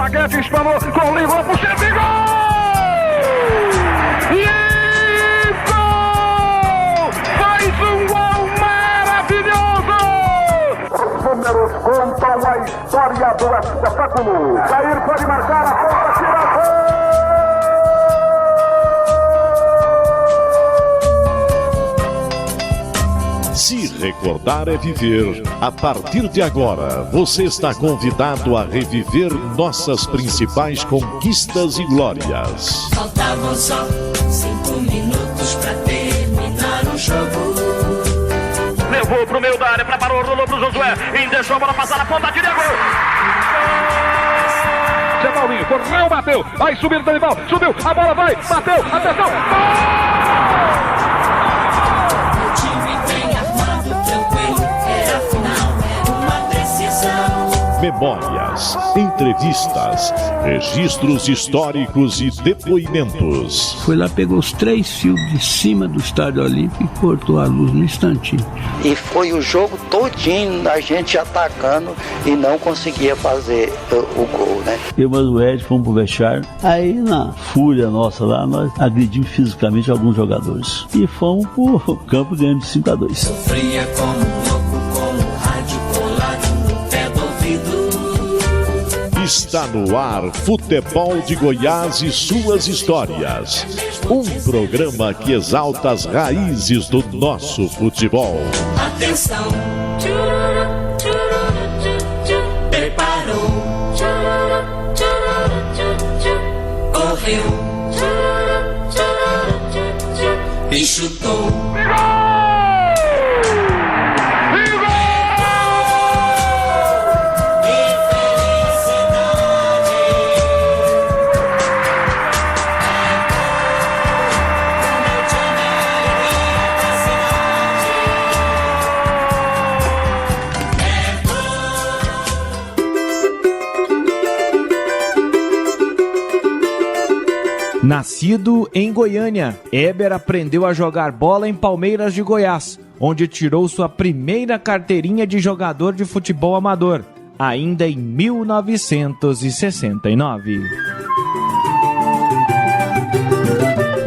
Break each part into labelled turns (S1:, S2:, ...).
S1: Paguete espanou, com Ligou pro Chevy, gol! Gol! Faz um gol maravilhoso! Os números contam a história do espetáculo. Jair pode marcar a ponta, tira gol!
S2: Se recordar é viver. A partir de agora, você está convidado a reviver nossas principais conquistas e glórias.
S3: Faltavam só 5 minutos pra terminar o jogo.
S1: Levou pro meio da área, preparou, rolou pro Josué. Deixou a bola passar na ponta, tira gol! Zé Paulinho, correu, bateu. Vai subir o Danival, subiu, a bola vai, bateu, atenção, gol!
S2: Memórias, entrevistas, registros históricos e depoimentos.
S4: Foi lá, pegou os 3 fios de cima do Estádio Olímpico e cortou a luz no instantinho.
S5: E foi o jogo todinho a gente atacando e não conseguia fazer o gol, né?
S4: Eu e o Ed fomos pro vestiário. Aí, na fúria nossa lá, nós agredimos fisicamente alguns jogadores. E fomos pro campo ganhando de 5-2.
S3: Sofria como louco, com o rádio colado no pé do ouvido.
S2: Está no ar Futebol de Goiás e suas histórias. Um programa que exalta as raízes do nosso futebol.
S3: Atenção! Preparou! Correu! E chutou!
S6: Nascido em Goiânia, Eber aprendeu a jogar bola em Palmeiras de Goiás, onde tirou sua primeira carteirinha de jogador de futebol amador, ainda em 1969.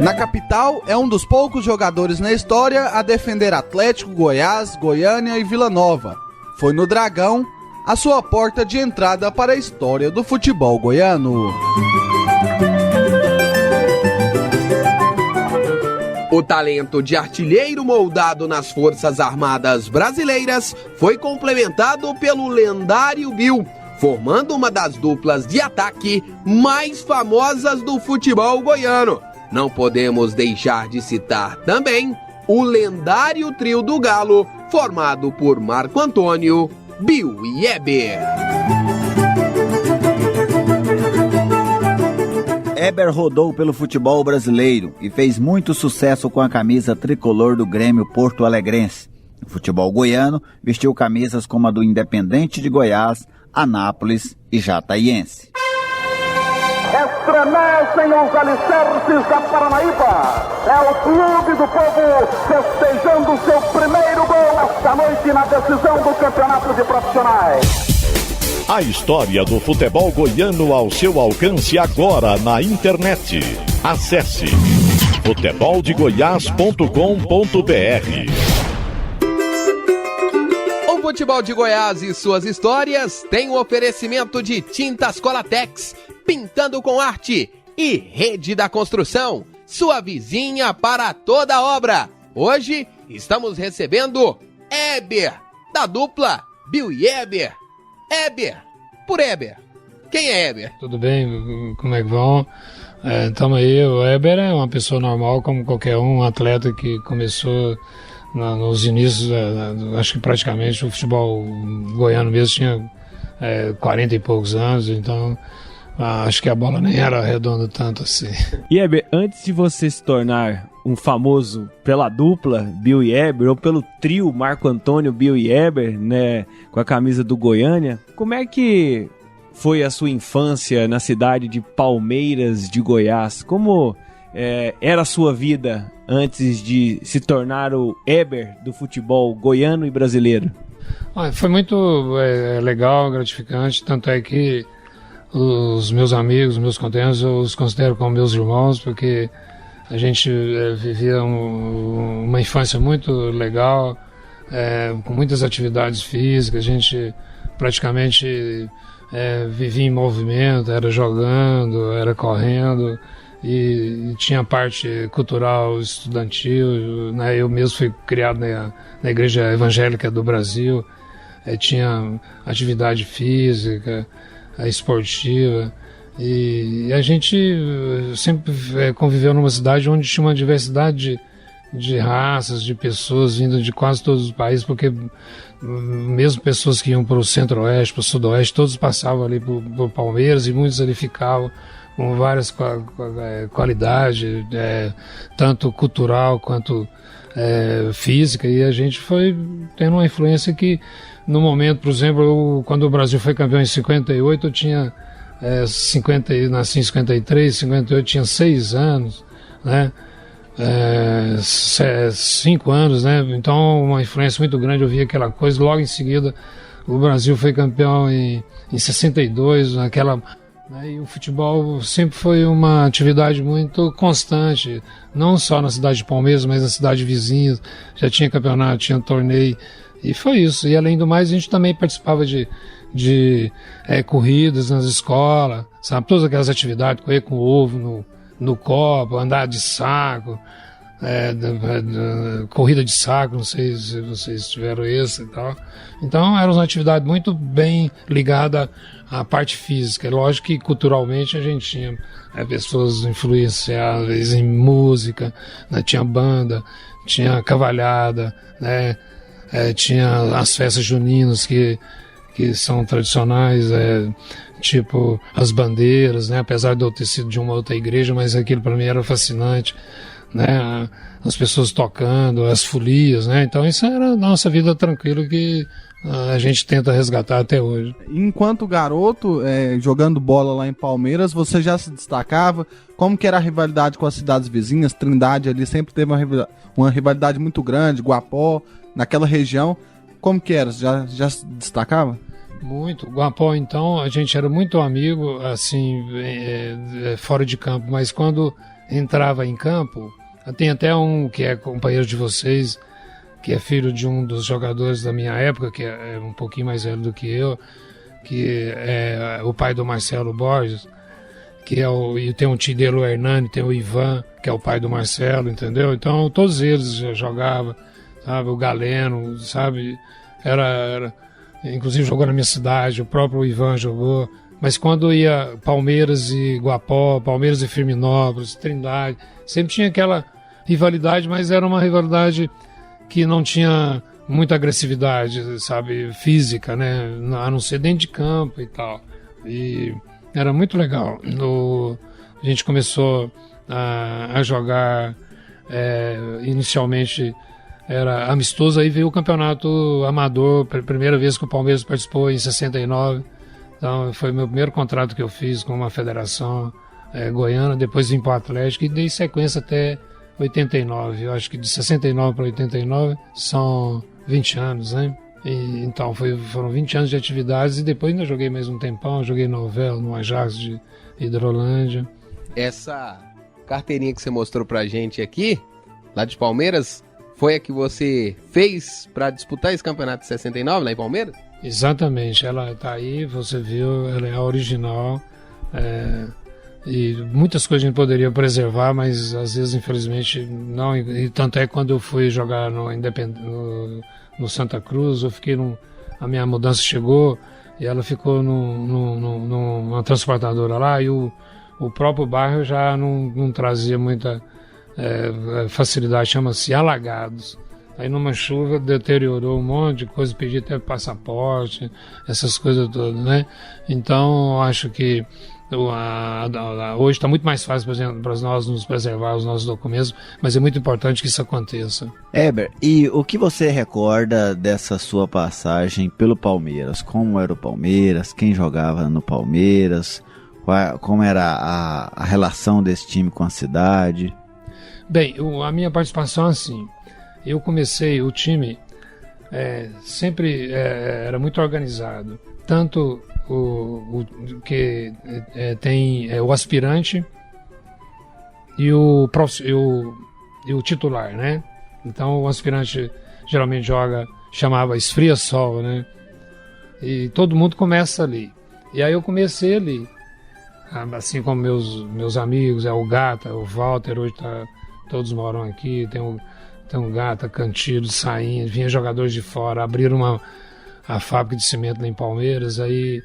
S7: Na capital, é um dos poucos jogadores na história a defender Atlético, Goiás, Goiânia e Vila Nova. Foi no Dragão a sua porta de entrada para a história do futebol goiano.
S8: O talento de artilheiro moldado nas Forças Armadas Brasileiras foi complementado pelo lendário Bill, formando uma das duplas de ataque mais famosas do futebol goiano. Não podemos deixar de citar também o lendário trio do Galo, formado por Marco Antônio, Bill e Eber.
S9: Eber rodou pelo futebol brasileiro e fez muito sucesso com a camisa tricolor do Grêmio Porto Alegrense. No futebol goiano, vestiu camisas como a do Independente de Goiás, Anápolis e Jataiense.
S1: Estremecem os alicerces da Paranaíba. É o clube do povo festejando seu primeiro gol esta noite na decisão do campeonato de profissionais.
S2: A história do futebol goiano ao seu alcance agora na internet. Acesse futeboldegoias.com.br.
S8: O Futebol de Goiás e suas histórias tem um oferecimento de Tintas Colatex, pintando com arte, e Rede da Construção, sua vizinha para toda obra. Hoje estamos recebendo Eber, da dupla Bill e Eber. Eber, por Eber. Quem é Eber?
S10: Tudo bem? Como é que vão? Tamo aí. O Eber é uma pessoa normal, como qualquer um atleta que começou nos inícios, acho que praticamente o futebol goiano mesmo tinha 40 e poucos anos, então acho que a bola nem era redonda tanto assim.
S6: E Eber, antes de você se tornar um famoso pela dupla Bill e Eber, ou pelo trio Marco Antônio, Bill e Eber, né, com a camisa do Goiânia, como é que foi a sua infância na cidade de Palmeiras de Goiás? Como era a sua vida antes de se tornar o Eber do futebol goiano e brasileiro?
S10: Foi muito legal, gratificante, tanto é que os meus amigos, meus conterrâneos, eu os considero como meus irmãos, porque a gente vivia uma infância muito legal, com muitas atividades físicas, a gente praticamente vivia em movimento, era jogando, era correndo, e tinha parte cultural, estudantil, né? Eu mesmo fui criado na Igreja Evangélica do Brasil, tinha atividade física, esportiva, e a gente sempre conviveu numa cidade onde tinha uma diversidade de raças, de pessoas vindo de quase todos os países, porque mesmo pessoas que iam para o centro-oeste, para o sudoeste, todos passavam ali por Palmeiras, e muitos ali ficavam com várias qualidades, tanto cultural quanto física, e a gente foi tendo uma influência que, no momento, por exemplo, quando o Brasil foi campeão em 58, eu tinha 50, nasci em 53, 58, tinha 6 anos, né? 5 anos, né? Então, uma influência muito grande, eu vi aquela coisa. Logo em seguida, o Brasil foi campeão em 62, naquela... E o futebol sempre foi uma atividade muito constante, não só na cidade de Palmeiras, mas na cidade vizinha. Já tinha campeonato, tinha torneio, e foi isso. E além do mais, a gente também participava de corridas nas escolas, sabe? Todas aquelas atividades, correr com ovo no copo, andar de saco, corrida de saco, não sei se vocês tiveram isso e tal. Então era uma atividade muito bem ligada à parte física. Lógico que culturalmente a gente tinha pessoas influenciáveis em música, né? Tinha banda, tinha cavalhada, né? Tinha as festas juninas que são tradicionais, tipo as bandeiras, né? Apesar de eu ter sido de uma outra igreja, mas aquilo para mim era fascinante, né? As pessoas tocando, as folias, né? Então isso era a nossa vida tranquila que a gente tenta resgatar até hoje.
S7: Enquanto garoto, jogando bola lá em Palmeiras, você já se destacava? Como que era a rivalidade com as cidades vizinhas? Trindade ali sempre teve uma rivalidade muito grande, Guapó, naquela região. Como que era? Já se destacava?
S10: Muito. Guapó, então, a gente era muito amigo, assim, fora de campo, mas quando entrava em campo, tem até um que é companheiro de vocês, que é filho de um dos jogadores da minha época, que é um pouquinho mais velho do que eu, que é o pai do Marcelo Borges, e tem um tio dele, o Hernani, tem o Ivan, que é o pai do Marcelo, entendeu? Então, todos eles já jogavam, sabe? O Galeno, sabe? Inclusive jogou na minha cidade, o próprio Ivan jogou. Mas quando ia Palmeiras e Guapó, Palmeiras e Firminópolis, Trindade, sempre tinha aquela rivalidade, mas era uma rivalidade que não tinha muita agressividade, sabe, física, né, a não ser dentro de campo e tal. E era muito legal. A gente começou a jogar, inicialmente era amistoso, aí veio o campeonato amador, primeira vez que o Palmeiras participou em 69. Então foi o meu primeiro contrato que eu fiz com uma federação goiana, depois vim para o Atlético e dei sequência até 89. Eu acho que de 69 para 89 são 20 anos, né? Então foram 20 anos de atividades, e depois ainda joguei mais um tempão, joguei novela no Ajax de Hidrolândia.
S8: Essa carteirinha que você mostrou pra gente aqui, lá de Palmeiras, foi a que você fez para disputar esse campeonato de 69 lá em Palmeiras?
S10: Exatamente, ela tá aí, você viu, ela é a original, e muitas coisas a gente poderia preservar, mas às vezes infelizmente não, e tanto é que quando eu fui jogar no Santa Cruz, eu fiquei a minha mudança chegou e ela ficou numa transportadora lá, e o próprio bairro já não trazia muita facilidade, chama-se Alagados. Aí numa chuva deteriorou um monte de coisa, pedi até passaporte, essas coisas todas, né? Então acho que hoje está muito mais fácil, por exemplo, para nós nos preservar os nossos documentos, mas é muito importante que isso aconteça.
S9: Heber, e o que você recorda dessa sua passagem pelo Palmeiras? Como era o Palmeiras? Quem jogava no Palmeiras? Como era a relação desse time com a cidade?
S10: Bem, a minha participação, assim, eu comecei, o time sempre era muito organizado, tanto tem o aspirante e o titular, né? Então o aspirante geralmente chamava esfria-sol, né? E todo mundo começa ali. E aí eu comecei ali, assim como meus amigos, o Gata, o Walter, hoje todos moram aqui, tem o Gata, Cantilho, Sainha, vinha jogadores de fora, abriram a fábrica de cimento lá em Palmeiras, aí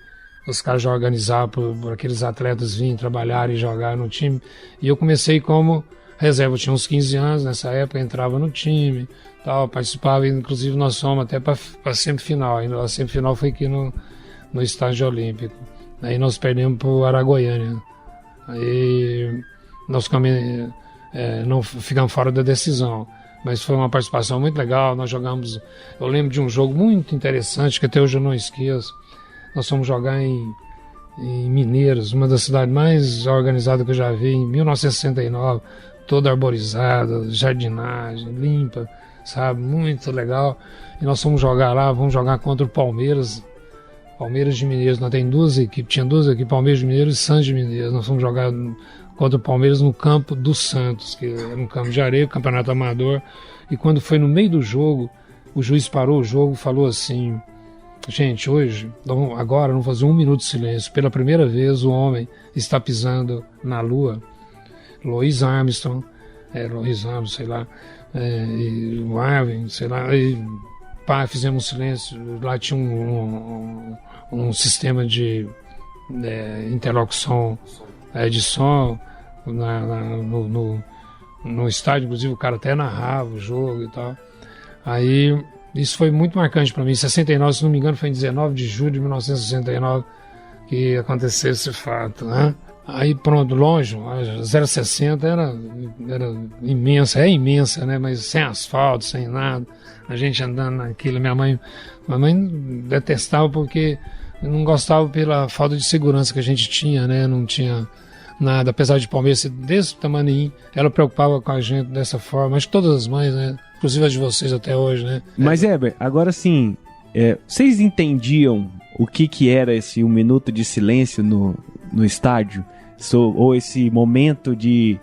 S10: os caras já organizavam por aqueles atletas virem trabalhar e jogar no time, e eu comecei como reserva, eu tinha uns 15 anos, nessa época entrava no time, tal, participava, inclusive nós fomos até para a semifinal, a semifinal foi aqui no estádio olímpico, aí nós perdemos para o Aragoiânia, aí nós não ficamos fora da decisão, mas foi uma participação muito legal, nós jogamos, eu lembro de um jogo muito interessante, que até hoje eu não esqueço, nós fomos jogar em Mineiros, uma das cidades mais organizadas que eu já vi, em 1969, toda arborizada, jardinagem, limpa, sabe, muito legal, e nós fomos jogar lá, vamos jogar contra o Palmeiras de Mineiros, nós tem tinha duas equipes, Palmeiras de Mineiros e Santos de Mineiros, nós fomos jogar contra o Palmeiras no campo do Santos, que era um campo de areia, campeonato amador, e quando foi no meio do jogo, o juiz parou o jogo e falou assim, gente, hoje, agora vamos fazer 1 minuto de silêncio, pela primeira vez o homem está pisando na Lua, Louis Armstrong, sei lá, e o Arvin, sei lá, e fizemos silêncio, lá tinha um sistema de interlocução de som no estádio, inclusive o cara até narrava o jogo e tal. Aí isso foi muito marcante para mim. Em 69, se não me engano, foi em 19 de julho de 1969 que aconteceu esse fato, né? Aí pronto, longe, a 060 era imensa, imensa, né? Mas sem asfalto, sem nada, a gente andando naquilo. Minha mãe detestava porque não gostava pela falta de segurança que a gente tinha, né? Não tinha nada, apesar de Palmeiras ser desse tamanho, ela preocupava com a gente dessa forma, mas todas as mães, né? Inclusive as de vocês até hoje, né?
S6: Mas Heber, agora sim, vocês entendiam o que era esse 1 minuto de silêncio no estádio? Ou esse momento de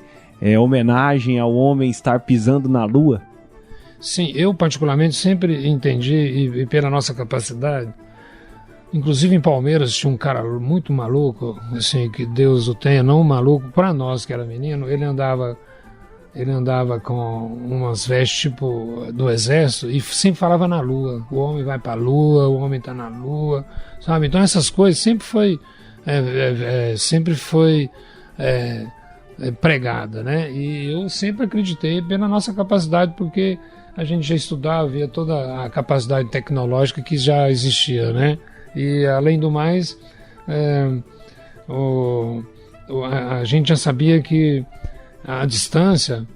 S6: homenagem ao homem estar pisando na Lua?
S10: Sim, eu particularmente sempre entendi, e pela nossa capacidade, inclusive em Palmeiras tinha um cara muito maluco, assim, que Deus o tenha, não maluco, para nós que era menino, ele andava com umas vestes tipo do exército e sempre falava na Lua, o homem vai para a Lua, o homem está na Lua, sabe? Então essas coisas sempre foi pregada, né? E eu sempre acreditei pela nossa capacidade, porque a gente já estudava, via toda a capacidade tecnológica que já existia, né? E além do mais, a gente já sabia que a distância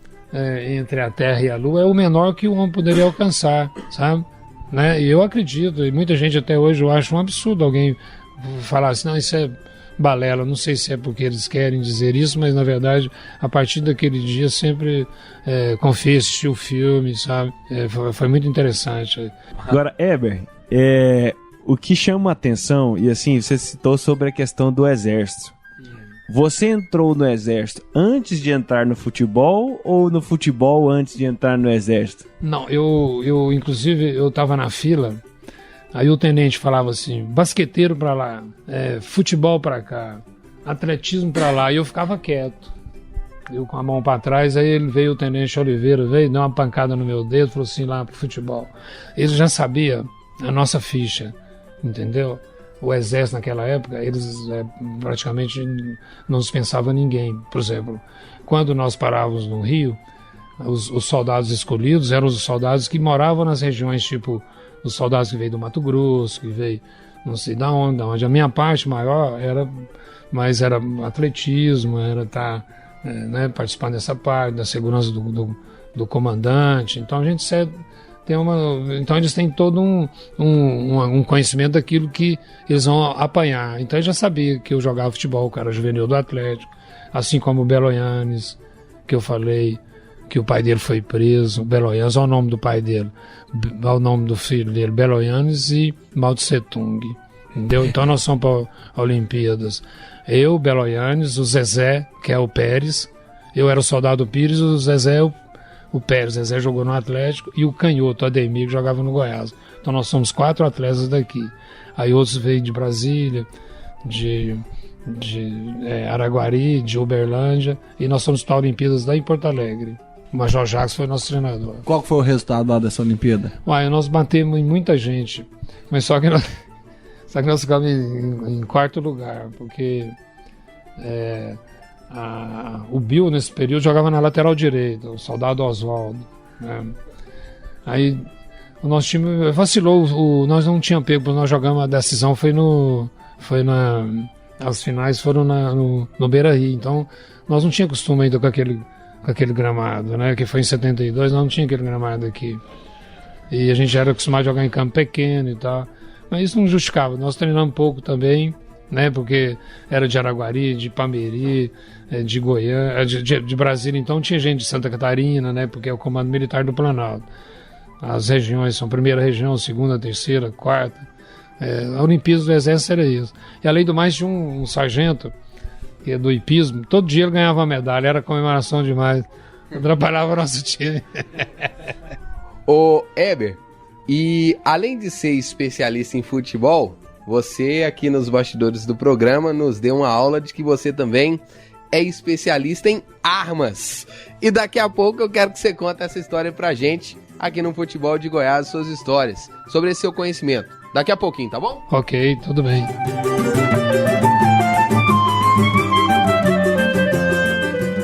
S10: entre a Terra e a Lua é o menor que o homem poderia alcançar, sabe? Né? E eu acredito, e muita gente até hoje eu acho um absurdo alguém falar assim, não, isso é balela, não sei se é porque eles querem dizer isso, mas na verdade a partir daquele dia sempre confiei, assisti o filme, sabe? Foi muito interessante.
S6: Agora, Heber, o que chama a atenção, e assim, você citou sobre a questão do exército. Você entrou no exército antes de entrar no futebol ou no futebol antes de entrar no exército?
S10: Não, eu inclusive eu estava na fila, aí o tenente falava assim, basqueteiro para lá, futebol para cá, atletismo para lá, e eu ficava quieto, eu com a mão para trás. Aí veio o tenente Oliveira, deu uma pancada no meu dedo, falou assim, lá pro futebol. Ele já sabia a nossa ficha, entendeu? O exército naquela época, eles praticamente não dispensavam ninguém. Por exemplo, quando nós parávamos no Rio, os soldados escolhidos eram os soldados que moravam nas regiões, tipo os soldados que veio do Mato Grosso, que veio não sei da onde. A minha parte maior era atletismo, era estar participando dessa parte, da segurança do comandante. Então a gente então eles têm todo um conhecimento daquilo que eles vão apanhar. Então eu já sabia que eu jogava futebol, o cara juvenil do Atlético, assim como o Beloyanes, que eu falei que o pai dele foi preso. Beloyanes, olha o nome do pai dele, olha o nome do filho dele, Beloyanes e Mao Tse Tung. entendeu? Então nós fomos para Olimpíadas. Eu, Beloyanes, o Zezé, que é o Pérez, eu era o Soldado Pires, o Zezé o Pérez. O Zezé jogou no Atlético e o Canhoto, o Ademir, que jogava no Goiás. Então nós somos 4 atletas daqui. Aí outros veio de Brasília, de Araguari, de Uberlândia, e nós fomos para Olimpíadas lá em Porto Alegre. O Major Jacques foi nosso treinador.
S7: Qual foi o resultado lá dessa Olimpíada?
S10: Uai, nós batemos em muita gente, mas só que nós ficamos em quarto lugar, porque o Bill, nesse período, jogava na lateral direita, o Soldado Oswaldo. Né? Aí o nosso time vacilou, nós não tínhamos pego, nós jogamos, a decisão as finais foram no Beira-Rio, então nós não tínhamos costume ainda com aquele gramado, né? Que foi em 72, nós não tínhamos aquele gramado aqui. E a gente já era acostumado a jogar em campo pequeno e tal. Mas isso não justificava. Nós treinamos pouco também, né? Porque era de Araguari, de Pameri, de Goiânia, de Brasília. Então tinha gente de Santa Catarina, né? Porque é o Comando Militar do Planalto. As regiões são primeira região, segunda, terceira, quarta. A Olimpíada do Exército era isso. E além do mais, tinha um sargento, que é do hipismo, todo dia ele ganhava uma medalha, era comemoração demais. Atrapalhava o nosso time.
S8: Ô, Heber, e além de ser especialista em futebol, você aqui nos bastidores do programa nos deu uma aula de que você também é especialista em armas. E daqui a pouco eu quero que você conte essa história pra gente aqui no Futebol de Goiás, suas histórias sobre esse seu conhecimento. Daqui a pouquinho, tá bom?
S10: Ok, tudo bem.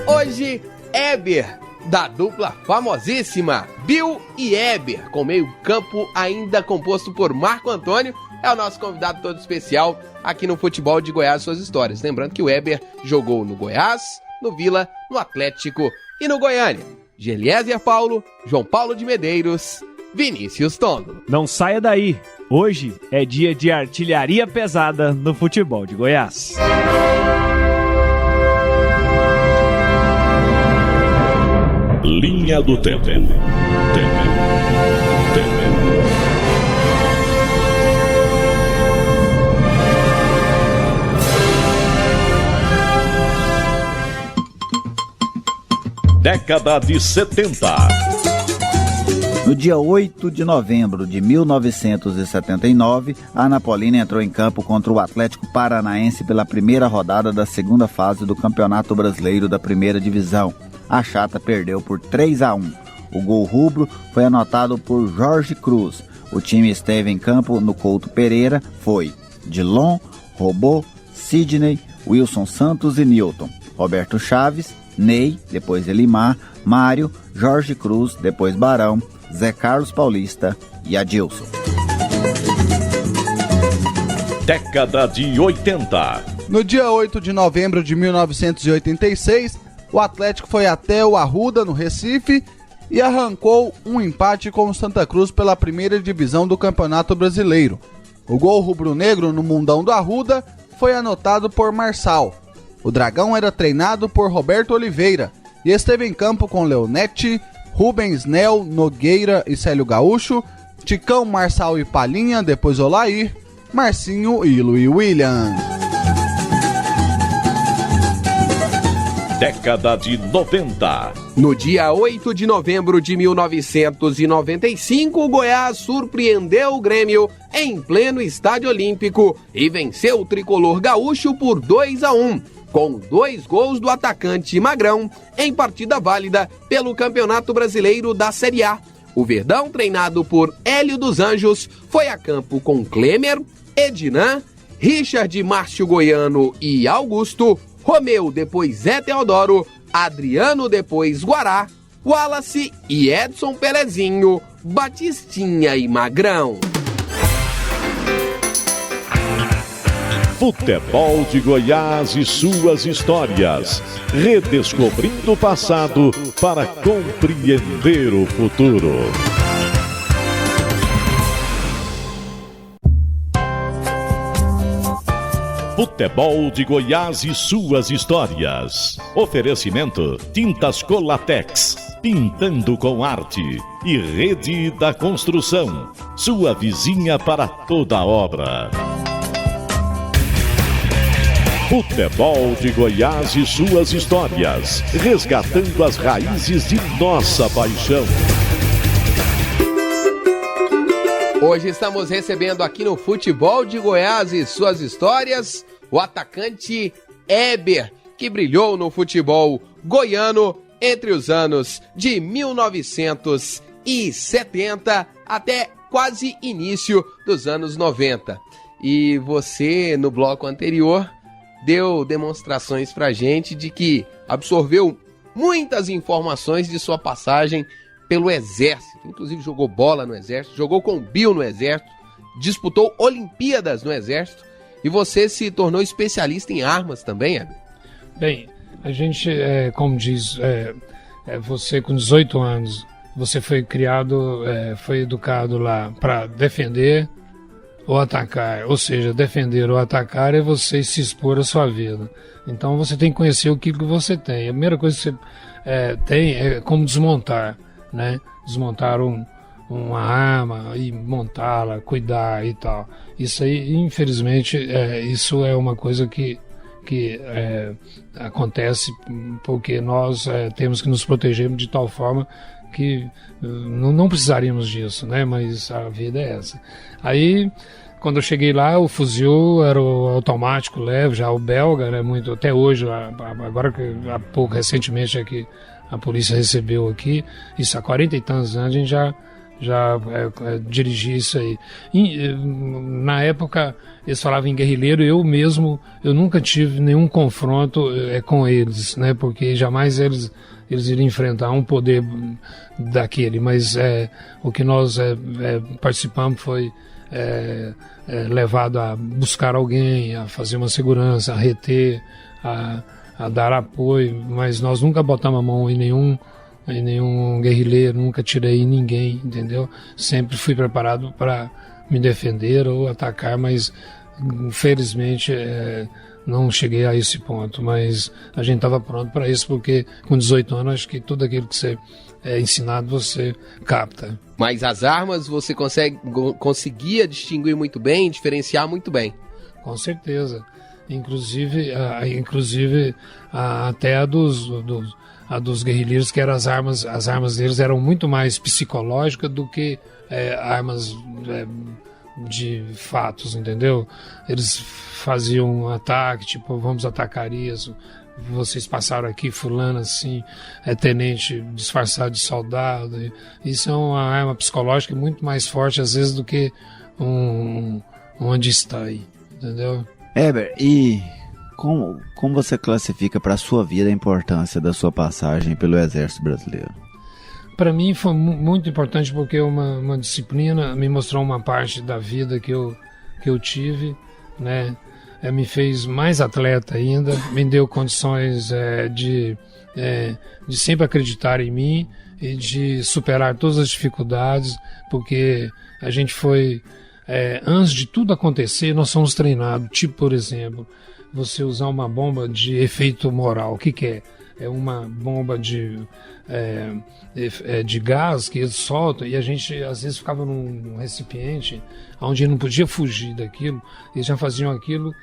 S8: Hoje, Heber, da dupla famosíssima Bill e Heber, com meio campo ainda composto por Marco Antônio, é o nosso convidado todo especial aqui no Futebol de Goiás, suas histórias. Lembrando que o Heber jogou no Goiás, no Vila, no Atlético e no Goiânia. De Eliezer Paulo, João Paulo de Medeiros, Vinícius Tondo.
S6: Não saia daí. Hoje é dia de artilharia pesada no Futebol de Goiás.
S2: Linha do Tempo. Década de 70.
S9: No dia 8 de novembro de 1979, a Anapolina entrou em campo contra o Atlético Paranaense pela primeira rodada da segunda fase do Campeonato Brasileiro da Primeira Divisão. A Chata perdeu por 3-1. O gol rubro foi anotado por Jorge Cruz. O time esteve em campo no Couto Pereira, foi Dilon, Robô, Sidney, Wilson Santos e Newton, Roberto Chaves, Ney, depois Elimar, Mário, Jorge Cruz, depois Barão, Zé Carlos Paulista e Adilson.
S2: Década de 80.
S7: No dia 8 de novembro de 1986, o Atlético foi até o Arruda, no Recife, e arrancou um empate com o Santa Cruz pela primeira divisão do Campeonato Brasileiro. O gol rubro-negro no Mundão do Arruda foi anotado por Marçal. O Dragão era treinado por Roberto Oliveira e esteve em campo com Leonete, Rubens Nel, Nogueira e Célio Gaúcho, Ticão, Marçal e Palinha, depois Olair, Marcinho e Luiz William.
S2: Década de 90.
S8: No dia 8 de novembro de 1995, o Goiás surpreendeu o Grêmio em pleno Estádio Olímpico e venceu o tricolor gaúcho por 2-1, com 2 gols do atacante Magrão em partida válida pelo Campeonato Brasileiro da Série A. O Verdão, treinado por Hélio dos Anjos, foi a campo com Klemer, Ednan, Richard, Márcio Goiano e Augusto, Romeu, depois Zé Teodoro, Adriano, depois Guará, Wallace e Edson Pelezinho, Batistinha e Magrão.
S2: Futebol de Goiás e suas histórias. Redescobrindo o passado para compreender o futuro. Futebol de Goiás e suas histórias. Oferecimento: Tintas Colatex, pintando com arte. E Rede da Construção, sua vizinha para toda obra. Futebol de Goiás e suas histórias, resgatando as raízes de nossa paixão.
S8: Hoje estamos recebendo aqui no Futebol de Goiás e suas histórias o atacante Heber, que brilhou no futebol goiano entre os anos de 1970 até quase início dos anos 90. E você, no bloco anterior, deu demonstrações pra gente de que absorveu muitas informações de sua passagem pelo Exército. Inclusive jogou bola no Exército, jogou com o Bill no Exército, disputou Olimpíadas no Exército e você se tornou especialista em armas também, Heber?
S10: Bem, a gente, como diz, você com 18 anos, você foi criado, foi educado lá para defender ou atacar. Ou seja, defender ou atacar é você se expor à sua vida. Então você tem que conhecer o que você tem. A primeira coisa que você tem é como desmontar, né? Desmontar uma arma e montá-la, cuidar e tal. Isso aí, infelizmente, isso é uma coisa que acontece porque nós temos que nos proteger de tal forma que não precisaríamos disso, né? Mas a vida é essa. Aí, quando eu cheguei lá, o fuzil era o automático leve, já o belga era muito, até hoje, agora que há pouco, recentemente, é que a polícia recebeu aqui, isso há 40 e tantos anos, a gente já dirigia isso aí. Na época, eles falavam em guerrilheiro, eu nunca tive nenhum confronto com eles, né? Porque jamais eles iriam enfrentar um poder daquele, mas o que nós participamos foi levado a buscar alguém, a fazer uma segurança, a reter, a dar apoio, mas nós nunca botamos a mão em nenhum guerrilheiro, nunca tirei em ninguém, entendeu? Sempre fui preparado para me defender ou atacar, mas infelizmente não cheguei a esse ponto, mas a gente estava pronto para isso, porque com 18 anos acho que tudo aquilo que você é ensinado você capta.
S8: Mas as armas você conseguia distinguir muito bem, diferenciar muito bem.
S10: Com certeza. Inclusive até a dos guerrilheiros, que eram as armas deles eram muito mais psicológicas do que armas de fatos, entendeu? Eles faziam um ataque, tipo, vamos atacar isso, vocês passaram aqui, fulano assim, tenente disfarçado de soldado. Isso é uma arma psicológica muito mais forte às vezes do que onde está aí, entendeu?
S9: Heber, e como você classifica para a sua vida a importância da sua passagem pelo Exército Brasileiro?
S10: Para mim foi muito importante porque uma disciplina me mostrou uma parte da vida que eu tive, né? Me fez mais atleta ainda, me deu condições de sempre acreditar em mim e de superar todas as dificuldades, porque a gente foi... antes de tudo acontecer, nós somos treinados. Tipo, por exemplo, você usar uma bomba de efeito moral. O que é? É uma bomba de gás que eles soltam e a gente às vezes ficava num recipiente onde não podia fugir daquilo. Eles já faziam aquilo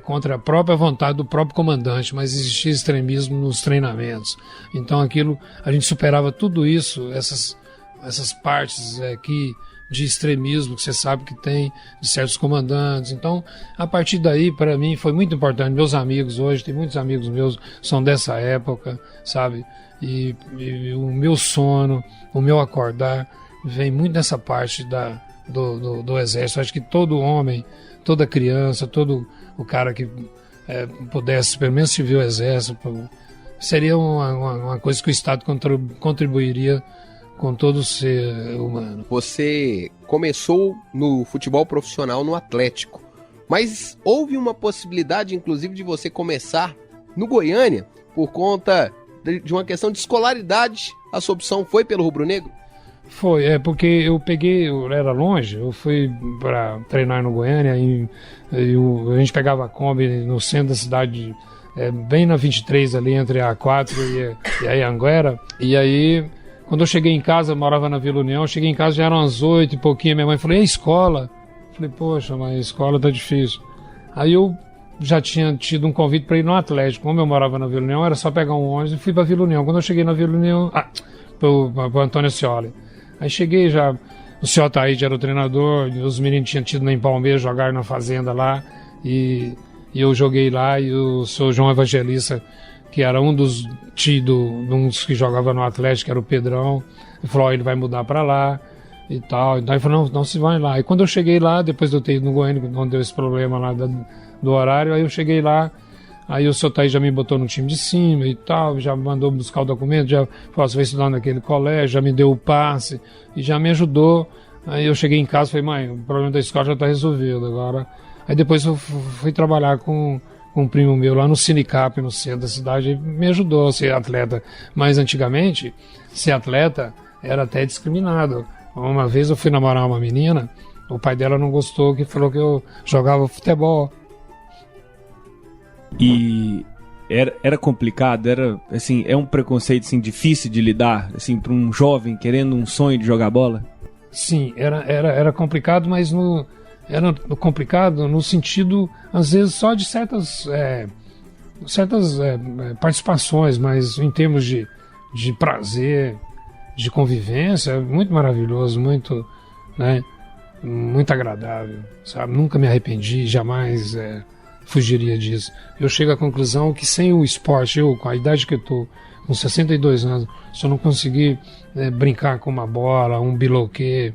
S10: contra a própria vontade do próprio comandante, mas existia extremismo nos treinamentos. Então aquilo, a gente superava tudo isso, essas partes de extremismo que você sabe que tem de certos comandantes. Então, a partir daí, para mim, foi muito importante. Meus amigos hoje, tem muitos amigos meus que são dessa época, sabe? E o meu sono, o meu acordar, vem muito dessa parte do Exército. Acho que todo homem, toda criança, todo o cara que pudesse, pelo menos, servir o Exército, seria uma coisa que o Estado contribuiria com todo ser humano.
S8: Você começou no futebol profissional no Atlético, mas houve uma possibilidade, inclusive, de você começar no Goiânia por conta de uma questão de escolaridade. A sua opção foi pelo rubro-negro?
S10: Foi, porque eu era longe, eu fui para treinar no Goiânia e a gente pegava a Kombi no centro da cidade, bem na 23 ali, entre a A4 e a Anhanguera, e aí... Quando eu cheguei em casa, eu morava na Vila União, cheguei em casa, já eram as 8 e pouquinho, minha mãe falou, e a escola? Falei, poxa, mas a escola tá difícil. Aí eu já tinha tido um convite para ir no Atlético. Como eu morava na Vila União, era só pegar um ônibus e fui para Vila União. Quando eu cheguei na Vila União, pro Antônio Scioli. Aí cheguei já, o senhor Taíde era o treinador, os meninos tinham tido em Palmeiras, jogaram na fazenda lá, e eu joguei lá, e o senhor João Evangelista, que era um dos que jogava no Atlético, que era o Pedrão, ele falou, ele vai mudar para lá e tal. Então ele falou, não se vai lá. E quando eu cheguei lá, depois de eu ter ido no Goiânia, onde deu esse problema lá do horário, aí eu cheguei lá, aí o seu Thaís já me botou no time de cima e tal, já mandou buscar o documento, já falou, você vai estudar naquele colégio, já me deu o passe e já me ajudou. Aí eu cheguei em casa e falei, mãe, o problema da escola já está resolvido agora. Aí depois eu fui trabalhar com um primo meu lá no Cinecap, no centro da cidade, e me ajudou a ser atleta. Mas antigamente, ser atleta era até discriminado. Uma vez eu fui namorar uma menina, o pai dela não gostou, que falou que eu jogava futebol.
S6: E era complicado, era assim, é um preconceito assim, difícil de lidar, assim, para um jovem querendo um sonho de jogar bola?
S10: Sim, era complicado, mas era complicado no sentido, às vezes, só de certas participações, mas em termos de prazer, de convivência, muito maravilhoso, muito, né, muito agradável, sabe? Nunca me arrependi, jamais fugiria disso. Eu chego à conclusão que sem o esporte, eu, com a idade que eu estou, com 62 anos, se eu não conseguir brincar com uma bola, um biloquê,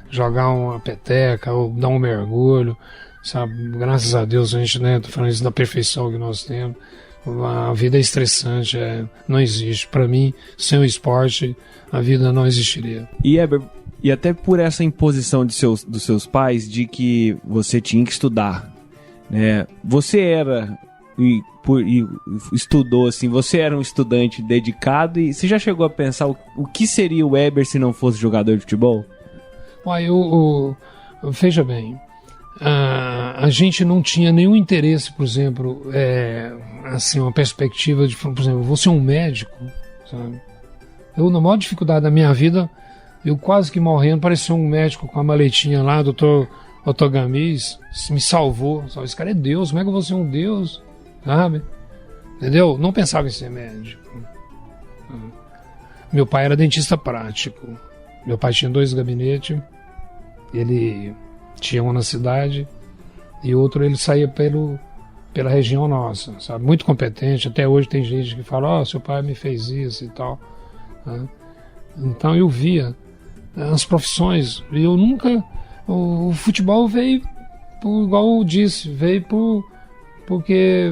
S10: jogar uma peteca ou dar um mergulho, sabe? Graças a Deus a gente, né, tô falando isso da perfeição que nós temos. A vida é estressante, não existe. Para mim, sem o esporte, a vida não existiria.
S6: E até por essa imposição dos seus pais de que você tinha que estudar, né? Você estudou assim, você era um estudante dedicado e você já chegou a pensar o que seria o Weber se não fosse jogador de futebol? Veja bem, a gente não tinha nenhum interesse, por exemplo, assim, uma perspectiva de, por exemplo, vou ser um médico, sabe? Eu, na maior dificuldade da minha vida, eu quase que morrendo, parecia um médico com a maletinha lá, doutor Otogamis, me salvou, sabe? Esse cara é Deus, como é que eu vou ser um Deus, sabe? Entendeu? Não pensava em ser médico. Meu pai era dentista prático. Meu pai tinha 2 gabinetes, ele tinha um na cidade e outro ele saía pela região nossa, sabe? Muito competente, até hoje tem gente que fala, seu pai me fez isso e tal, né? Então eu via as profissões, e eu nunca... O futebol veio, igual eu disse, veio porque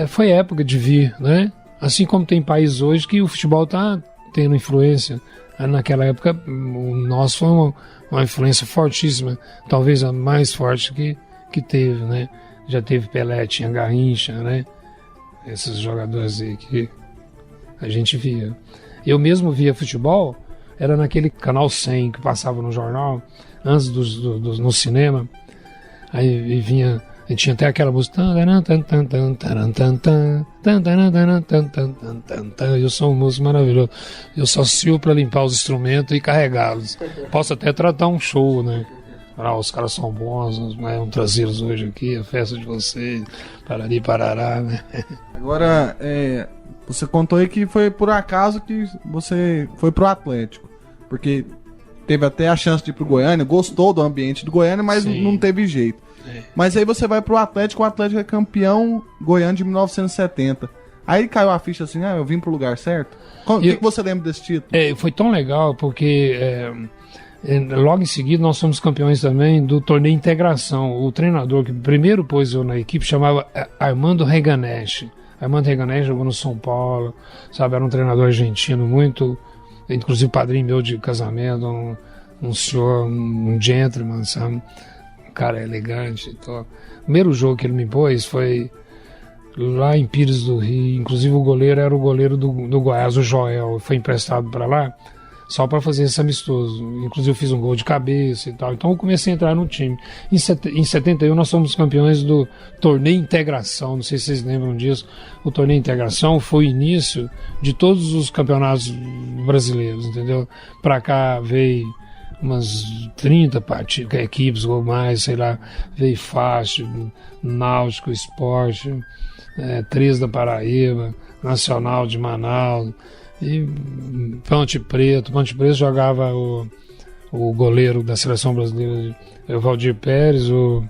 S6: foi época de vir, né? Assim como tem países hoje que o futebol está tendo influência. Naquela época, o nosso foi uma influência fortíssima, talvez a mais forte que teve, né? Já teve Pelé, tinha Garrincha, né? Esses jogadores aí que a gente via. Eu mesmo via futebol, era naquele canal 100 que passava no jornal, antes no cinema. Aí vinha, e tinha até aquela música. Eu sou um músico maravilhoso. Eu só sirvo para limpar os instrumentos e carregá-los. Posso até tratar um show, né? Os caras são bons, né? Vamos trazê-los hoje aqui, a festa de vocês, parari, parará, né?
S7: Agora, você contou aí que foi por acaso que você foi pro Atlético, porque teve até a chance de ir pro Goiânia, gostou do ambiente do Goiânia, mas não teve jeito. Mas aí você vai pro Atlético, o Atlético é campeão goiano de 1970. Aí caiu a ficha assim, eu vim pro lugar certo? O que você lembra desse título?
S10: Foi tão legal, porque logo em seguida nós somos campeões também do torneio Integração. O treinador que primeiro pôs eu na equipe chamava Armando Reganeschi. Armando Reganeschi jogou no São Paulo, sabe? Era um treinador argentino muito... Inclusive padrinho meu de casamento, um senhor, um gentleman, sabe? Um cara elegante e tal. O primeiro jogo que ele me pôs foi lá em Pires do Rio. Inclusive o goleiro era o goleiro do Goiás, o Joel. Foi emprestado para lá só para fazer esse amistoso. Inclusive eu fiz um gol de cabeça e tal. Então eu comecei a entrar no time. Em 71 nós fomos campeões do Torneio Integração. Não sei se vocês lembram disso. O Torneio Integração foi o início de todos os campeonatos brasileiros, entendeu? Para cá veio umas 30 equipes ou mais, sei lá, veio Faixa, Náutico, Esporte, 13 da Paraíba, Nacional de Manaus, e Ponte Preta jogava o goleiro da seleção brasileira, o Valdir Pérez, o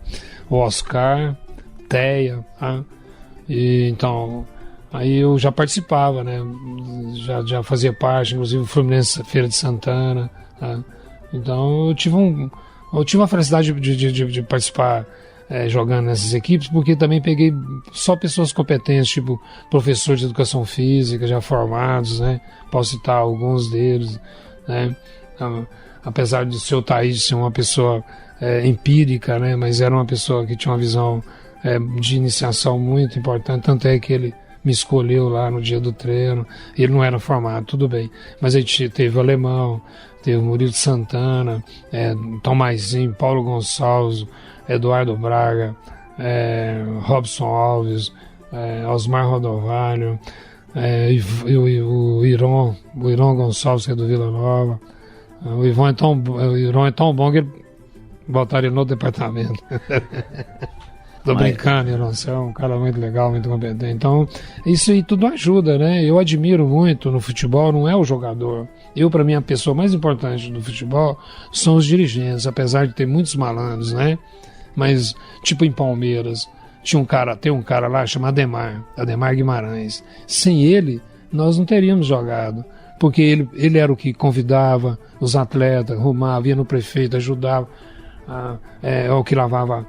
S10: Oscar, Teia, tá? E então aí eu já participava, né? Já fazia parte, inclusive o Fluminense Feira de Santana, tá? Então eu tive uma felicidade de participar jogando nessas equipes, porque também peguei só pessoas competentes, tipo professores de educação física já formados, né? Posso citar alguns deles, né? Apesar de o seu Thaís ser uma pessoa empírica, né? Mas era uma pessoa que tinha uma visão de iniciação muito importante, tanto é que ele me escolheu lá no dia do treino. Ele não era formado, tudo bem, mas a gente teve o Alemão, teve o Murilo Santana, Tomazinho, Paulo Gonçalves, Eduardo Braga, Robson Alves, Osmar Rodovalho, o Iron Gonçalves, que é do Vila Nova. O Iron é tão bom que ele botaram ele no departamento. Tô brincando, Iron, você é um cara muito legal, muito competente. Então, isso aí tudo ajuda, né? Eu admiro muito no futebol, não é o jogador. Para mim, a pessoa mais importante do futebol são os dirigentes, apesar de ter muitos malandros, né? Mas, tipo em Palmeiras, tem um cara lá chamado Ademar Guimarães. Sem ele, nós não teríamos jogado, porque ele era o que convidava os atletas, arrumava, ia no prefeito, ajudava, o que lavava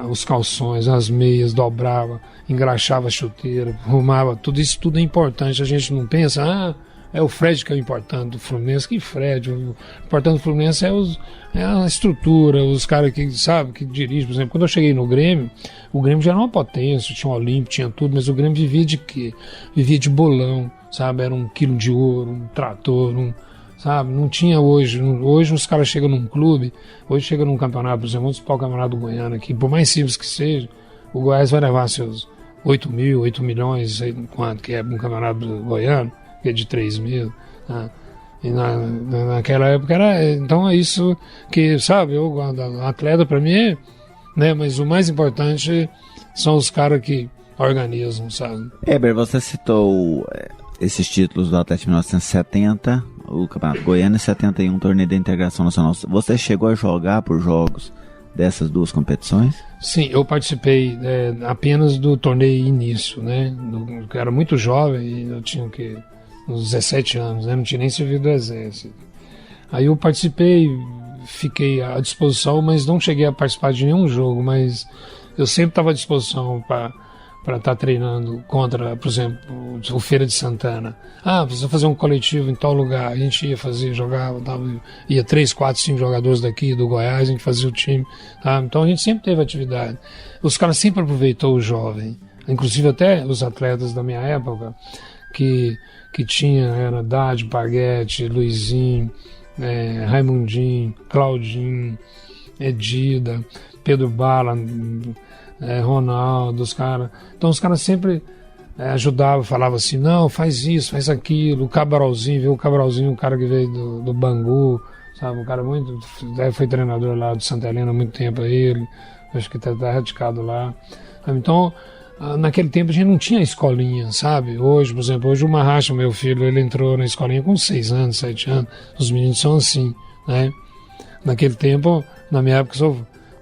S10: os calções, as meias, dobrava, engraxava a chuteira, arrumava, tudo isso tudo é importante. A gente não pensa, é o Fred que é o importante do Fluminense. Que Fred? O importante do Fluminense é a estrutura, os caras que, sabe, que dirigem. Por exemplo, quando eu cheguei no Grêmio, o Grêmio já era uma potência, tinha o Olímpico, tinha tudo, mas o Grêmio vivia de quê? Vivia de bolão, sabe? Era 1 quilo de ouro, um trator, sabe? Não tinha hoje. Hoje os caras chegam num clube, hoje chega num campeonato, por exemplo, vamos supor o campeonato do Goiânia aqui, por mais simples que seja, o Goiás vai levar seus 8 milhões, sei quanto que é um campeonato do Goiânia, que é de 3 mil, tá? E naquela época era, então é isso que, sabe, atleta pra mim né, mas o mais importante são os caras que organizam, sabe?
S9: Heber, você citou esses títulos do Atlético de 1970, o Campeonato Goiano, e 71, o Torneio da Integração Nacional. Você chegou a jogar por jogos dessas duas competições?
S10: Sim, eu participei apenas do torneio início, né? Eu era muito jovem e eu tinha uns 17 anos, né? Não tinha nem servido do exército. Aí eu participei, fiquei à disposição, mas não cheguei a participar de nenhum jogo, mas eu sempre estava à disposição para estar treinando contra, por exemplo, o Feira de Santana. Precisa fazer um coletivo em tal lugar. A gente ia fazer, jogava, ia 3, 4, 5 jogadores daqui do Goiás, a gente fazia o time. Tá? Então a gente sempre teve atividade. Os caras sempre aproveitou o jovem, inclusive até os atletas da minha época, que tinha, era Dade, Paguete, Luizinho, Raimundinho, Claudinho, Edida, Pedro Bala, Ronaldo, os caras. Então os caras sempre ajudavam, falavam assim, não, faz isso, faz aquilo. O Cabralzinho, viu o Cabralzinho, um cara que veio do Bangu, sabe, um cara muito, foi treinador lá do Santa Helena há muito tempo, ele, acho que tá radicado lá. Então, naquele tempo a gente não tinha escolinha, sabe? Hoje, por exemplo, o Marracha, meu filho, ele entrou na escolinha com 6 anos, 7 anos, os meninos são assim, né? Naquele tempo, na minha época,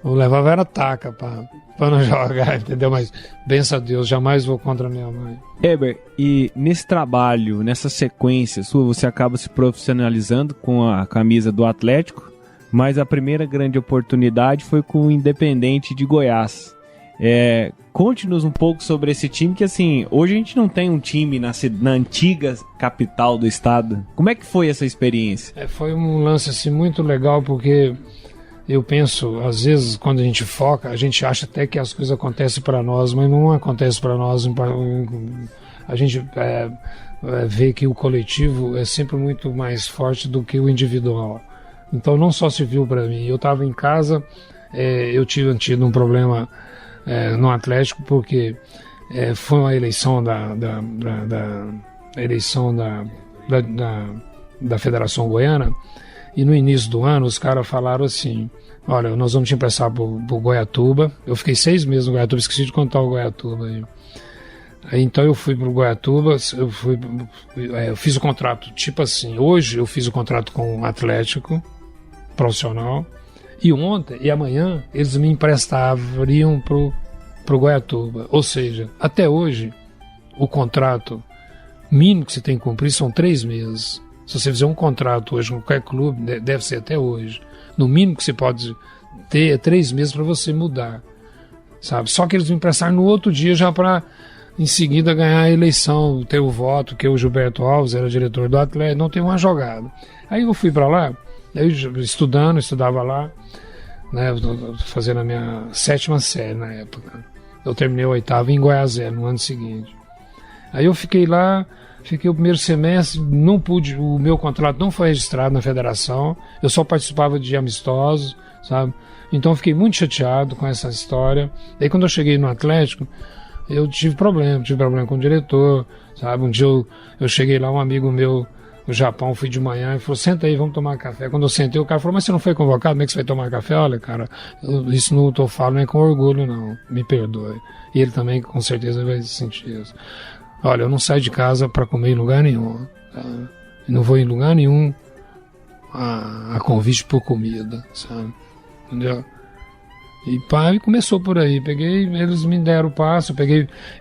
S10: eu levava era taca para não jogar, entendeu? Mas, benção a Deus, jamais vou contra a minha mãe.
S6: Heber, e nesse trabalho, nessa sequência sua, você acaba se profissionalizando com a camisa do Atlético, mas a primeira grande oportunidade foi com o Independente de Goiás. Conte-nos um pouco sobre esse time, que assim, hoje a gente não tem um time na antiga capital do estado. Como é que foi essa experiência?
S10: Foi um lance assim, muito legal, porque eu penso, às vezes, quando a gente foca, a gente acha até que as coisas acontecem para nós, mas não acontece para nós. A gente vê que o coletivo é sempre muito mais forte do que o individual. Então não só se viu para mim. Eu estava em casa, eu tinha tido um problema no Atlético, porque foi uma eleição da Federação Goiana, E no início do ano, os caras falaram assim, olha, nós vamos te emprestar pro Goiatuba. Eu fiquei 6 meses no Goiatuba, esqueci de contar o Goiatuba aí. Então eu fui pro Goiatuba, eu fiz o contrato, tipo assim, hoje eu fiz o contrato com o Atlético profissional, e ontem e amanhã eles me emprestariam pro Goiatuba. Ou seja, até hoje, o contrato mínimo que você tem que cumprir são 3 meses. Se você fizer um contrato hoje com qualquer clube, deve ser até hoje. No mínimo que você pode ter é 3 meses para você mudar, sabe? Só que eles me emprestaram no outro dia já para em seguida ganhar a eleição, ter o voto, que o Gilberto Alves era diretor do Atlético, não teve uma jogada. Aí eu fui para lá, estudava lá, né, fazendo a minha 7ª série na época. Eu terminei a 8ª em Goiás no ano seguinte. Aí eu fiquei lá, fiquei o primeiro semestre, não pude, o meu contrato não foi registrado na federação, eu só participava de amistosos, sabe? Então eu fiquei muito chateado com essa história. Daí quando eu cheguei no Atlético, eu tive problema com o diretor, sabe? Um dia eu cheguei lá, um amigo meu no Japão, fui de manhã e falou, senta aí, vamos tomar café. Quando eu sentei, o cara falou, mas você não foi convocado, como é que você vai tomar café? Olha, cara, isso não tô falando nem com orgulho, não, me perdoe. E ele também, com certeza, vai sentir isso. Olha, eu não saio de casa para comer em lugar nenhum, tá? Eu não vou em lugar nenhum a convite por comida, sabe? Entendeu? E pá, e começou por aí. Eles me deram o passo,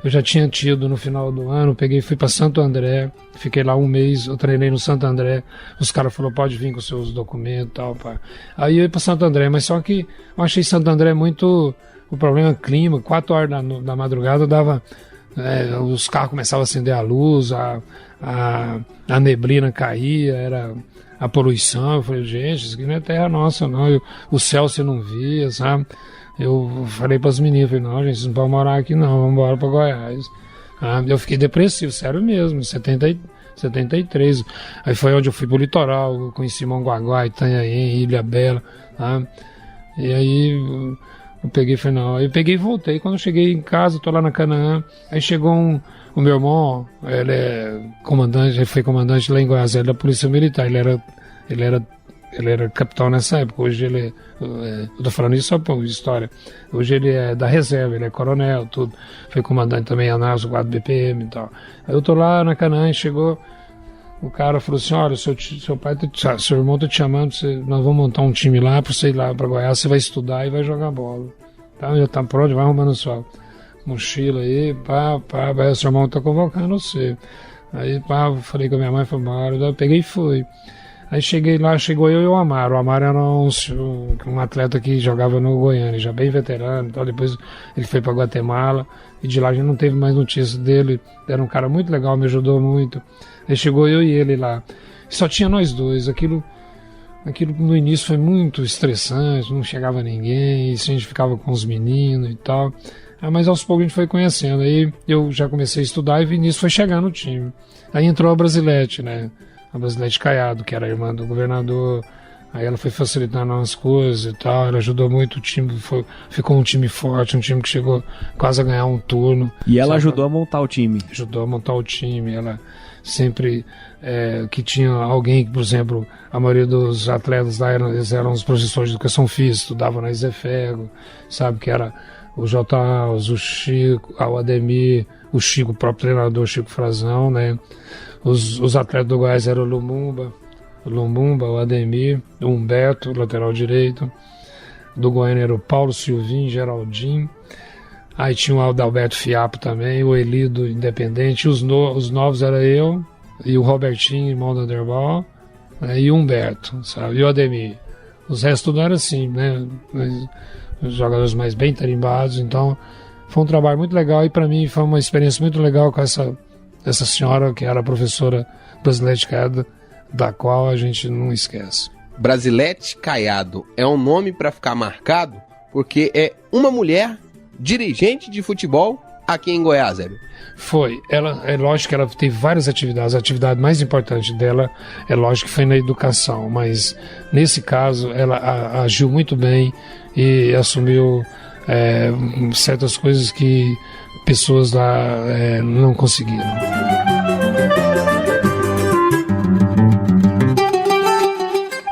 S10: eu já tinha tido no final do ano, fui para Santo André, fiquei lá 1 mês, eu treinei no Santo André, os caras falaram, pode vir com seus documentos e tal, pá. Aí eu ia para Santo André, mas só que eu achei Santo André muito, o problema é o clima, 4 horas da madrugada dava, os carros começavam a acender a luz, a neblina caía, era a poluição. Eu falei, gente, isso aqui não é terra nossa, não. O céu você não via, sabe? Eu falei para as meninas, não, gente, vocês não podem morar aqui não, vamos embora para Goiás. Eu fiquei depressivo, sério mesmo, em 73. Aí foi onde eu fui pro litoral, eu conheci Mongaguá, Itanhaém, Ilha Bela, sabe? E aí eu peguei, falei, não. Aí eu peguei e voltei. Quando eu cheguei em casa, tô lá na Canaã, aí chegou o meu irmão, ele foi comandante lá em Goiás, da Polícia Militar, ele era capitão nessa época, hoje eu tô falando isso só por história, hoje ele é da reserva, ele é coronel, tudo, foi comandante também ANAS, o 4 BPM e tal. Aí eu tô lá na Canaã, chegou, o cara falou assim, olha, seu irmão tá te chamando, nós vamos montar um time lá pra você ir lá pra Goiás, você vai estudar e vai jogar bola, tá? Já tá pronto, vai arrumando sua mochila aí, aí o seu irmão tá convocando você. Aí, falei com a minha mãe, foi embora, eu peguei e fui. Aí cheguei lá, chegou eu e o Amaro. O Amaro era um atleta que jogava no Goiânia, já bem veterano, então depois ele foi para Guatemala, e de lá a gente não teve mais notícias dele, era um cara muito legal, me ajudou muito. Aí chegou eu e ele lá, só tinha nós dois, aquilo no início foi muito estressante, não chegava ninguém, e a gente ficava com os meninos e tal. Mas aos poucos a gente foi conhecendo, aí eu já comecei a estudar e Vinícius foi chegar no time. Aí entrou a Brasilete, né? A Brasilete Caiado, que era a irmã do governador, aí ela foi facilitando umas coisas e tal, ela ajudou muito o time, ficou um time forte, um time que chegou quase a ganhar um turno.
S6: E ela ajudou a montar o time?
S10: Ajudou a montar o time, ela sempre que tinha alguém que, por exemplo, a maioria dos atletas lá eram os professores de educação física, estudavam na Isefego, sabe, que era o J. Alves, o Chico, o Ademir, o Chico, o próprio treinador Chico Frazão, né? Os atletas do Goiás eram o Lumumba, o Ademir, o Humberto, lateral direito. Do Goiânia era o Paulo Silvinho, Geraldinho. Aí tinha o Adalberto Fiapo também, o Eli do Independente. Os novos era eu e o Robertinho, irmão do Anderbal, né? E o Humberto, sabe? E o Ademir. Os restos tudo era assim, né? Os jogadores mais bem tarimbados, então foi um trabalho muito legal e para mim foi uma experiência muito legal com essa senhora que era a professora Brasilete Caiado, da qual a gente não esquece.
S8: Brasilete Caiado é um nome para ficar marcado porque é uma mulher dirigente de futebol aqui em Goiás, Hélio.
S10: Foi. Ela, é lógico que ela teve várias atividades. A atividade mais importante dela, é lógico que foi na educação, mas nesse caso ela agiu muito bem e assumiu certas coisas que pessoas lá não conseguiram.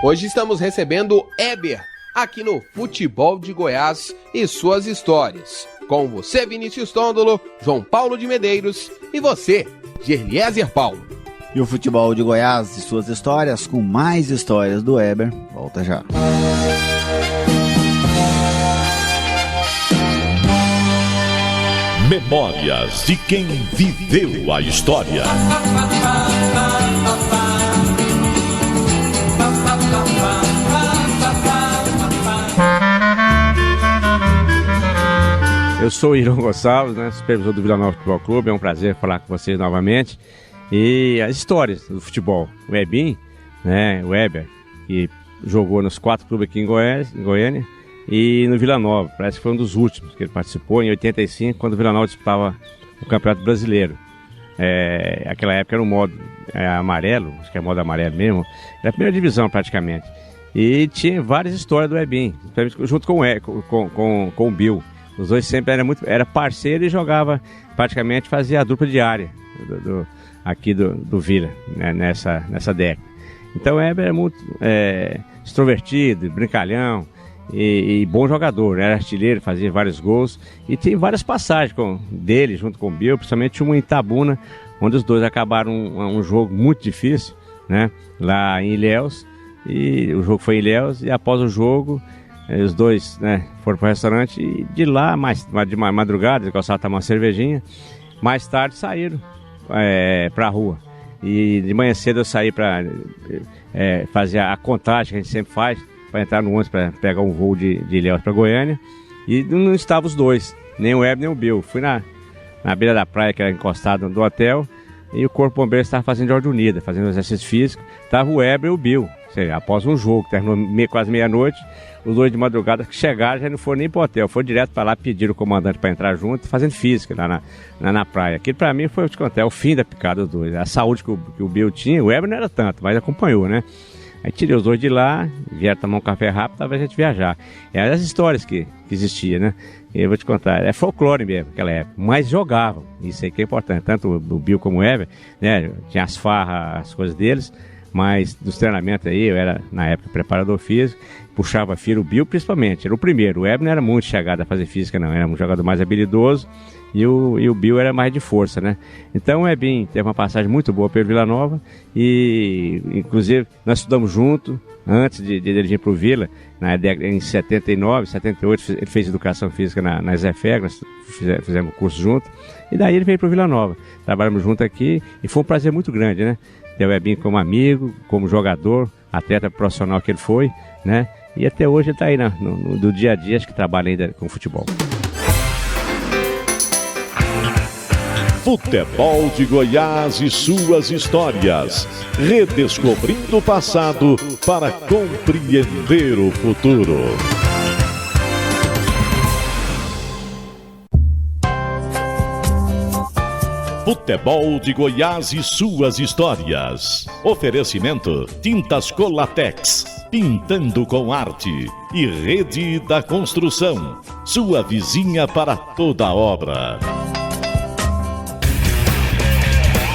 S8: Hoje estamos recebendo Eber, aqui no Futebol de Goiás e suas histórias. Com você, Vinícius Tondolo, João Paulo de Medeiros e você, Gerliezer Paulo.
S9: E o Futebol de Goiás e suas histórias, com mais histórias do Eber, volta já.
S2: Memórias de quem viveu a história.
S11: Eu sou o Irão Gonçalves, né, supervisor do Vila Nova Futebol Clube. É um prazer falar com vocês novamente. E as histórias do futebol. O Ebinho, né, o Eber, que jogou nos 4 clubes aqui em Goiânia, e no Vila Nova. Parece que foi um dos últimos que ele participou, em 85, quando o Vila Nova disputava o Campeonato Brasileiro. Aquela época era o modo amarelo, acho que é modo amarelo mesmo, era a primeira divisão praticamente. E tinha várias histórias do Ebinho, junto com o Bill. Os dois sempre era parceiro e jogava, praticamente fazia a dupla diária aqui do Vila, né, nessa década. Então o Eber é muito extrovertido, brincalhão e bom jogador, era artilheiro, fazia vários gols e tem várias passagens dele junto com o Bill, principalmente uma em Itabuna, onde os dois acabaram um jogo muito difícil, né, lá em Ilhéus, e o jogo foi em Ilhéus, e após o jogo os dois, né, foram para o restaurante e de lá, de madrugada, eles gostavam de tomar uma cervejinha. Mais tarde saíram para a rua. E de manhã cedo eu saí para fazer a contagem que a gente sempre faz, para entrar no ônibus para pegar um voo de Ilhéus para Goiânia. E não estavam os dois, nem o Eber nem o Bill. Fui na beira da praia, que era encostado do hotel, e o Corpo Bombeiro estava fazendo de ordem unida, fazendo exercício físico. Estava o Eber e o Bill. Após um jogo, terminou quase meia-noite, os dois de madrugada que chegaram já não foram nem pro hotel, foram direto para lá, pediram o comandante para entrar junto, fazendo física lá na praia. Aquilo para mim foi, eu te contar, o fim da picada dos dois. A saúde que o Bill tinha, o Eber não era tanto, mas acompanhou, né? Aí tirei os dois de lá, vieram tomar um café rápido, talvez a gente viajar. Eram as histórias que existiam, né? E eu vou te contar, é folclore mesmo, naquela época, mas jogavam, isso aí que é importante, tanto o Bill como o Eber, né? Tinha as farras, as coisas deles, mas nos treinamentos aí, eu era na época preparador físico, puxava fio, o Bill principalmente, era o primeiro. O Eber não era muito chegado a fazer física não, era um jogador mais habilidoso e o Bill era mais de força, né? Então o Ebinho teve uma passagem muito boa pelo Vila Nova e inclusive nós estudamos junto antes de ele vir para o Vila, em 79, 78, ele fez educação física na ZFEG, nós fizemos curso junto e daí ele veio para o Vila Nova, trabalhamos junto aqui e foi um prazer muito grande, né? Ter o Ebinho como amigo, como jogador, atleta profissional que ele foi, né? E até hoje ele está aí no dia a dia, acho que trabalha ainda com futebol.
S2: Futebol de Goiás e suas histórias. Redescobrindo o passado para compreender o futuro. Futebol de Goiás e suas histórias. Oferecimento: Tintas Colatex, pintando com arte. E Rede da Construção, sua vizinha para toda obra.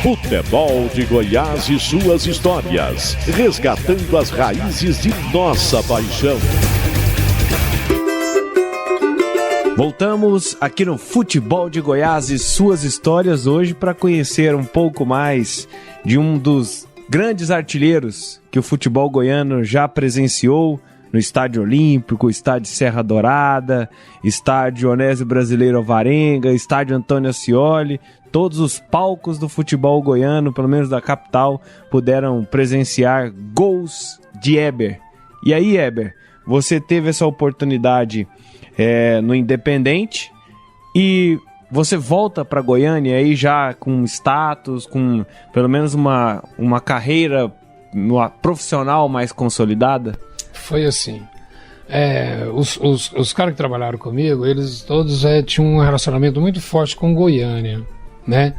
S2: Futebol de Goiás e suas histórias. Resgatando as raízes de nossa paixão.
S6: Voltamos aqui no Futebol de Goiás e suas histórias hoje para conhecer um pouco mais de um dos grandes artilheiros que o futebol goiano já presenciou no Estádio Olímpico, Estádio Serra Dourada, Estádio Onésio Brasileiro Alvarenga, Estádio Antônio Ascioli. Todos os palcos do futebol goiano, pelo menos da capital, puderam presenciar gols de Eber. E aí, Eber, você teve essa oportunidade no Independente e você volta para Goiânia aí já com status, com pelo menos uma carreira profissional mais consolidada?
S10: Foi assim. Os caras que trabalharam comigo, eles todos tinham um relacionamento muito forte com Goiânia, né?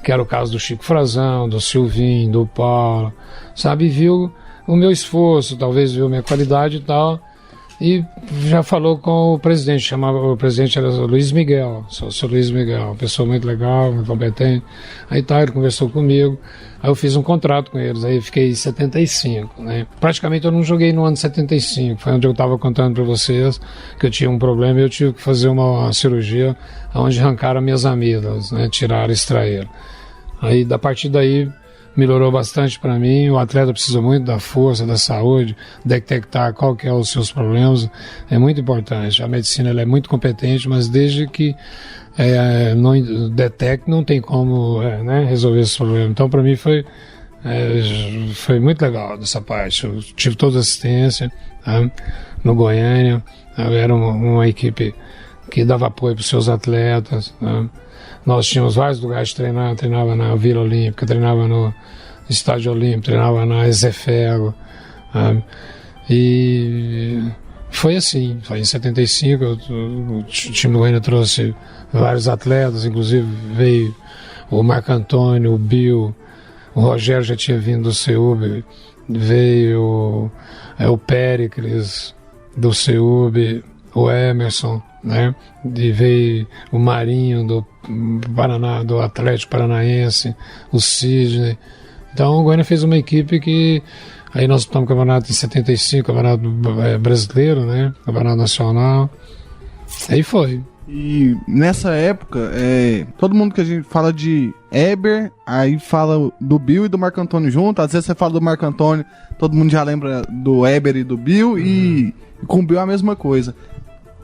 S10: Que era o caso do Chico Frazão, do Silvinho, do Paulo, sabe? Viu o meu esforço, talvez viu a minha qualidade e tal. e já falou com o presidente, o presidente era o Luiz Miguel, o seu Luiz Miguel, uma pessoa muito legal, muito competente. Aí tá, ele conversou comigo, aí eu fiz um contrato com eles, aí fiquei em 75, né? Praticamente eu não joguei no ano de 75, foi onde eu estava contando para vocês que eu tinha um problema e eu tive que fazer uma cirurgia onde arrancaram minhas amígdalas, né? Tiraram, extraíram. Aí, a partir daí, melhorou bastante para mim. O atleta precisa muito da força, da saúde, detectar qual que é os seus problemas, é muito importante. A medicina ela é muito competente, mas desde que não detecte, não tem como né, resolver esse problema. Então, para mim foi muito legal dessa parte. Eu tive toda a assistência, tá? No Goiânia, era uma equipe que dava apoio para os seus atletas, tá? Nós tínhamos vários lugares de treinar, treinava na Vila Olímpica, treinava no Estádio Olímpico, treinava na Ezefego, e foi assim, foi em 75, o time do Goiânia trouxe vários atletas, inclusive veio o Marco Antônio, o Bill, o Rogério já tinha vindo do CEUB, veio o Péricles do CEUB, o Emerson, né? E veio o Marinho do Paraná, do Atlético Paranaense, o Sidney. Então o Goiânia fez uma equipe que aí nós disputamos o campeonato em 75, campeonato brasileiro, né? Campeonato nacional. Aí foi.
S7: E nessa época, todo mundo que a gente fala de Eber, aí fala do Bill e do Marco Antônio junto. Às vezes você fala do Marco Antônio, todo mundo já lembra do Eber e do Bill, e com o Bill é a mesma coisa.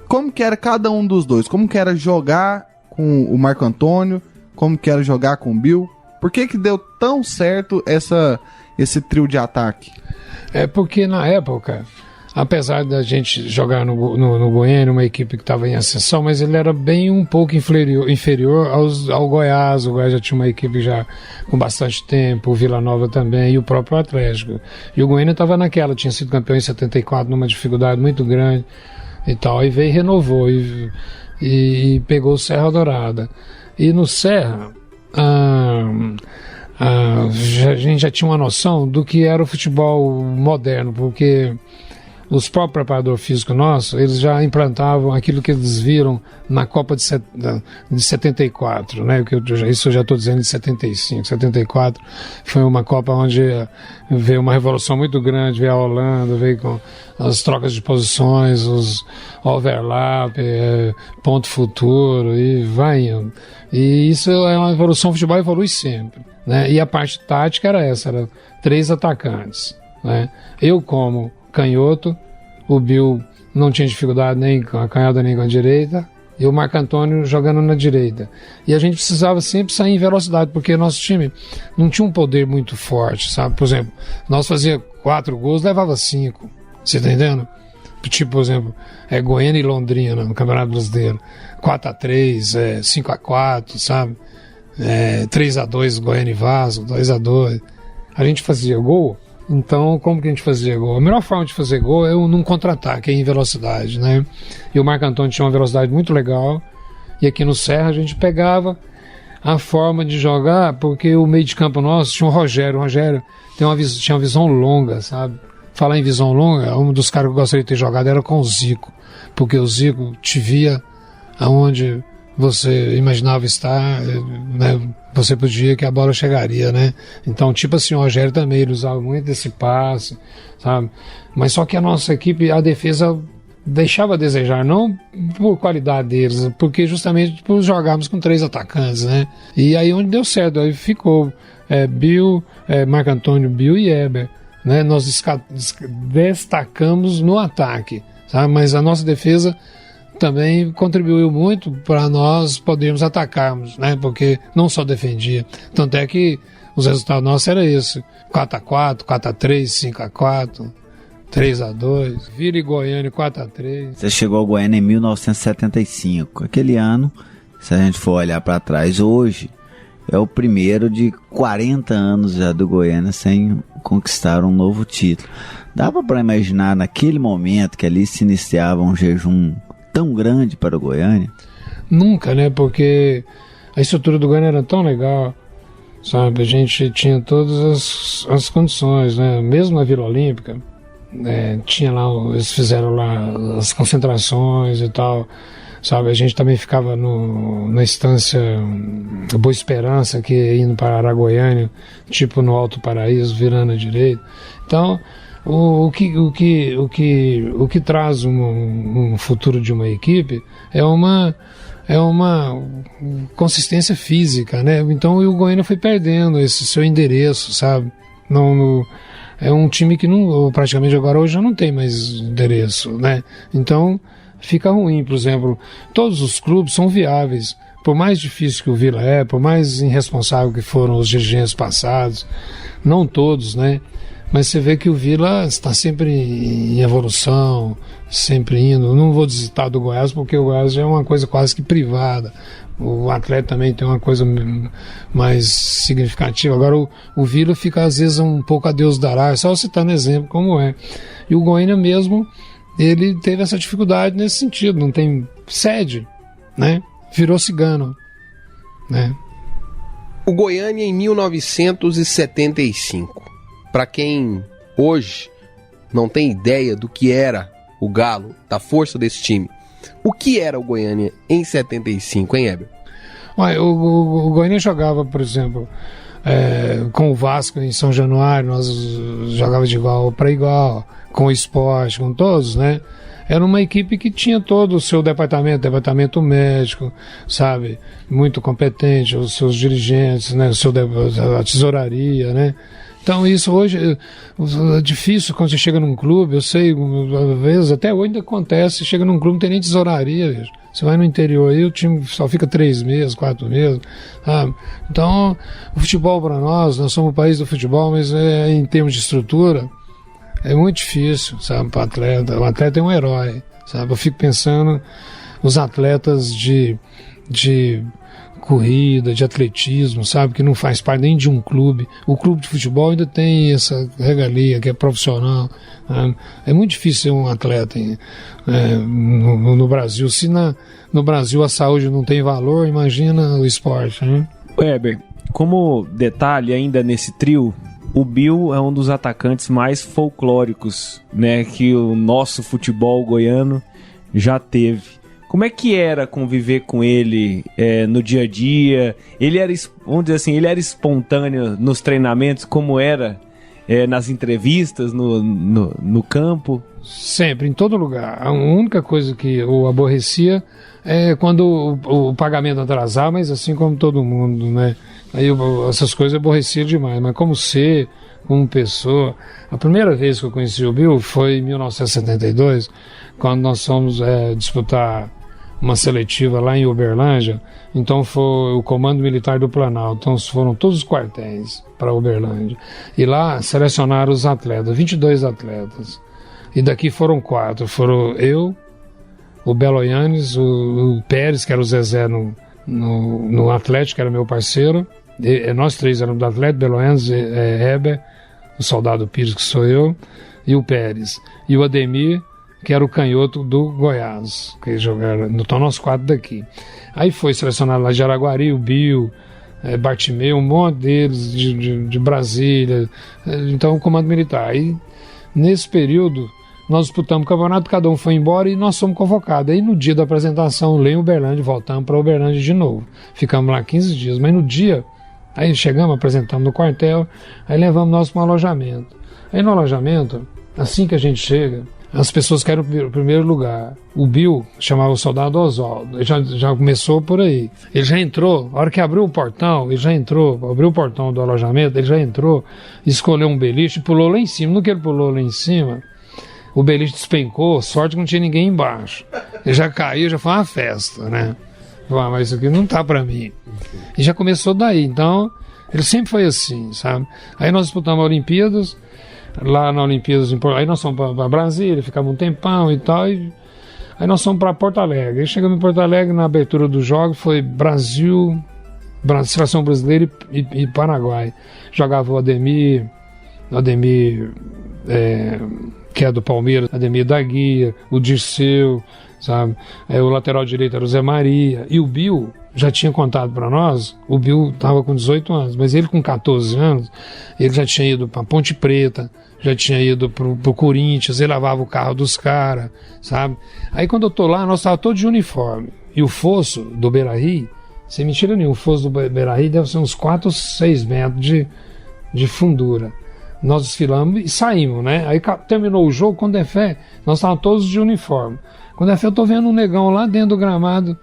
S7: Como que era cada um dos dois? Como que era jogar com o Marco Antônio? Como que era jogar com o Bill? Por que deu tão certo esse trio de ataque?
S10: É porque na época, apesar da gente jogar no Goiânia, uma equipe que estava em ascensão, mas ele era bem um pouco inferior ao Goiás. O Goiás já tinha uma equipe já com bastante tempo, o Vila Nova também, e o próprio Atlético. E o Goiânia estava naquela, tinha sido campeão em 74, numa dificuldade muito grande e tal, aí veio e renovou e pegou o Serra Dourada. E no Serra a gente já tinha uma noção do que era o futebol moderno, porque os próprios preparadores físicos nossos, eles já implantavam aquilo que eles viram na Copa de 74, né? Isso eu já estou dizendo de 75, 74 foi uma Copa onde veio uma revolução muito grande, veio a Holanda, veio com as trocas de posições, os overlap, ponto futuro, e vai indo. E isso é uma evolução, o futebol evolui sempre, né? E a parte tática era essa, era 3 atacantes, né? Eu como canhoto, o Bill não tinha dificuldade nem com a canhota nem com a direita, e o Marco Antônio jogando na direita. E a gente precisava sempre sair em velocidade, porque nosso time não tinha um poder muito forte, sabe? Por exemplo, nós fazia 4 gols, levava 5, você tá entendendo? Tipo, por exemplo, Goiânia e Londrina no Campeonato Brasileiro, 4-3, 5-4, sabe? 3-2 Goiânia e Vasco, 2-2. A gente fazia gol. Então, como que a gente fazia gol? A melhor forma de fazer gol é num contra-ataque, em velocidade, né? E o Marco Antônio tinha uma velocidade muito legal, e aqui no Serra a gente pegava a forma de jogar, porque o meio de campo nosso tinha o Rogério tinha uma visão longa, sabe? Falar em visão longa, um dos caras que eu gostaria de ter jogado era com o Zico, porque o Zico te via aonde você imaginava estar, né? Você podia que a bola chegaria, né? Então, tipo assim, o Rogério também, ele usava muito esse passe, sabe? Mas só que a nossa equipe, a defesa deixava a desejar, não por qualidade deles, porque justamente por jogarmos com 3 atacantes, né? E aí onde deu certo, aí ficou Bill, Marco Antônio, Bill e Eber, né? Nós destacamos no ataque, sabe? Mas a nossa defesa também contribuiu muito para nós podermos atacarmos, né? Porque não só defendia. Tanto é que os resultados nossos eram esse: 4-4, 4-3, 5-4, 3-2, Vila e Goiânia 4-3.
S9: Você chegou ao Goiânia em 1975. Aquele ano, se a gente for olhar para trás hoje, é o primeiro de 40 anos já do Goiânia sem conquistar um novo título. Dava para imaginar naquele momento que ali se iniciava um jejum tão grande para o Goiânia?
S10: Nunca, né? Porque a estrutura do Goiânia era tão legal, sabe? A gente tinha todas as condições, né? Mesmo na Vila Olímpica, tinha lá, eles fizeram lá as concentrações e tal, sabe? A gente também ficava na estância Boa Esperança, que é indo para Araguaiânia, tipo no Alto Paraíso, virando à direita. Então, o que traz um futuro de uma equipe é uma consistência física, né? Então o Goiânia foi perdendo esse seu endereço, sabe? É um time que praticamente agora hoje já não tem mais endereço, né? Então fica ruim. Por exemplo, todos os clubes são viáveis, por mais difícil que o Vila por mais irresponsável que foram os dirigentes passados, não todos, né? Mas você vê que o Vila está sempre em evolução, sempre indo. Não vou citar do Goiás, porque o Goiás é uma coisa quase que privada. O Atlético também tem uma coisa mais significativa. Agora o Vila fica às vezes um pouco a Deus dará, é só citando exemplo como é. E o Goiânia mesmo, ele teve essa dificuldade nesse sentido, não tem sede, né? Virou cigano, né?
S8: O Goiânia em 1975. Para quem hoje não tem ideia do que era o Galo, da força desse time, o que era o Goiânia em 75, hein, Heber?
S10: Olha, o Goiânia jogava, por exemplo, com o Vasco em São Januário, nós jogava de igual para igual, com o Sport, com todos, né? Era uma equipe que tinha todo o seu departamento médico, sabe? Muito competente, os seus dirigentes, né? A tesouraria, né? Então isso hoje é difícil quando você chega num clube, eu sei, às vezes, até hoje ainda acontece, você chega num clube não tem nem tesouraria, veja. Você vai no interior aí, o time só fica 3 meses, 4 meses, sabe? Então, o futebol para nós somos o país do futebol, mas em termos de estrutura, é muito difícil, sabe, para o atleta. O atleta é um herói, sabe? Eu fico pensando os atletas de corrida, de atletismo, sabe, que não faz parte nem de um clube. O clube de futebol ainda tem regalia, que é profissional. Né? É muito difícil ser um atleta no Brasil. Se no Brasil a saúde não tem valor, imagina o esporte. Né?
S6: Weber, como detalhe ainda nesse trio, o Bill é um dos atacantes mais folclóricos, né, que o nosso futebol goiano já teve. Como é que era conviver com ele no dia a dia? Ele era, vamos dizer assim, ele era espontâneo nos treinamentos, como era nas entrevistas, no campo?
S10: Sempre, em todo lugar. A única coisa que o aborrecia é quando o pagamento atrasava, mas assim como todo mundo, né? Aí essas coisas aborrecia demais, mas como pessoa... A primeira vez que eu conheci o Bill foi em 1972, quando nós fomos disputar uma seletiva lá em Uberlândia. Então foi o Comando Militar do Planalto, então foram todos os quartéis para Uberlândia, e lá selecionaram os atletas, 22 atletas, e daqui foram 4, foram eu, o Belo Yanes, o Pérez, que era o Zezé no Atlético, que era meu parceiro, nós 3 éramos do Atlético, Belo Yanes, Heber, o Soldado Pires, que sou eu, e o Pérez, e o Ademir, que era o canhoto do Goiás, que jogaram, então nós 4 daqui. Aí foi selecionado lá de Araguari, o Bill, Bartimeu, um monte deles de Brasília, então o Comando Militar. Aí nesse período nós disputamos o campeonato, cada um foi embora e nós fomos convocados. Aí no dia da apresentação, lá em Uberlândia, voltamos para Uberlândia de novo. Ficamos lá 15 dias, mas no dia, aí chegamos, apresentamos no quartel, aí levamos nós para um alojamento. Aí no alojamento, assim que a gente chega, as pessoas querem o primeiro lugar. O Bill chamava o soldado Oswaldo. Ele já começou por aí. Ele já entrou, a hora que abriu o portão, abriu o portão do alojamento, ele já entrou, escolheu um beliche e pulou lá em cima. No que ele pulou lá em cima, o beliche despencou, sorte que não tinha ninguém embaixo. Ele já caiu, já foi uma festa, né? Mas isso aqui não tá pra mim. E já começou daí. Então, ele sempre foi assim, sabe? Aí nós disputamos Olimpíadas, lá na Olimpíadas, aí nós fomos para Brasília, ficamos um tempão e tal, aí nós fomos para Porto Alegre. Aí chegamos em Porto Alegre, na abertura do jogo, foi Brasil, Seleção Brasileira e Paraguai. Jogava o Ademir, Ademir, que é do Palmeiras, Ademir da Guia, o Dirceu, sabe? O lateral direito era o Zé Maria, e o Bill já tinha contado para nós. O Bill estava com 18 anos, mas ele com 14 anos, ele já tinha ido para Ponte Preta, já tinha ido pro Corinthians, ele lavava o carro dos caras, sabe? Aí quando eu tô lá, nós estávamos todos de uniforme, e o fosso do Beira-Rio, sem mentira nenhuma, o fosso do Beira-Rio deve ser uns 4 ou 6 metros de fundura. Nós desfilamos e saímos, né? Aí terminou o jogo, quando é fé, nós estávamos todos de uniforme. Quando é fé, eu tô vendo um negão lá dentro do gramado,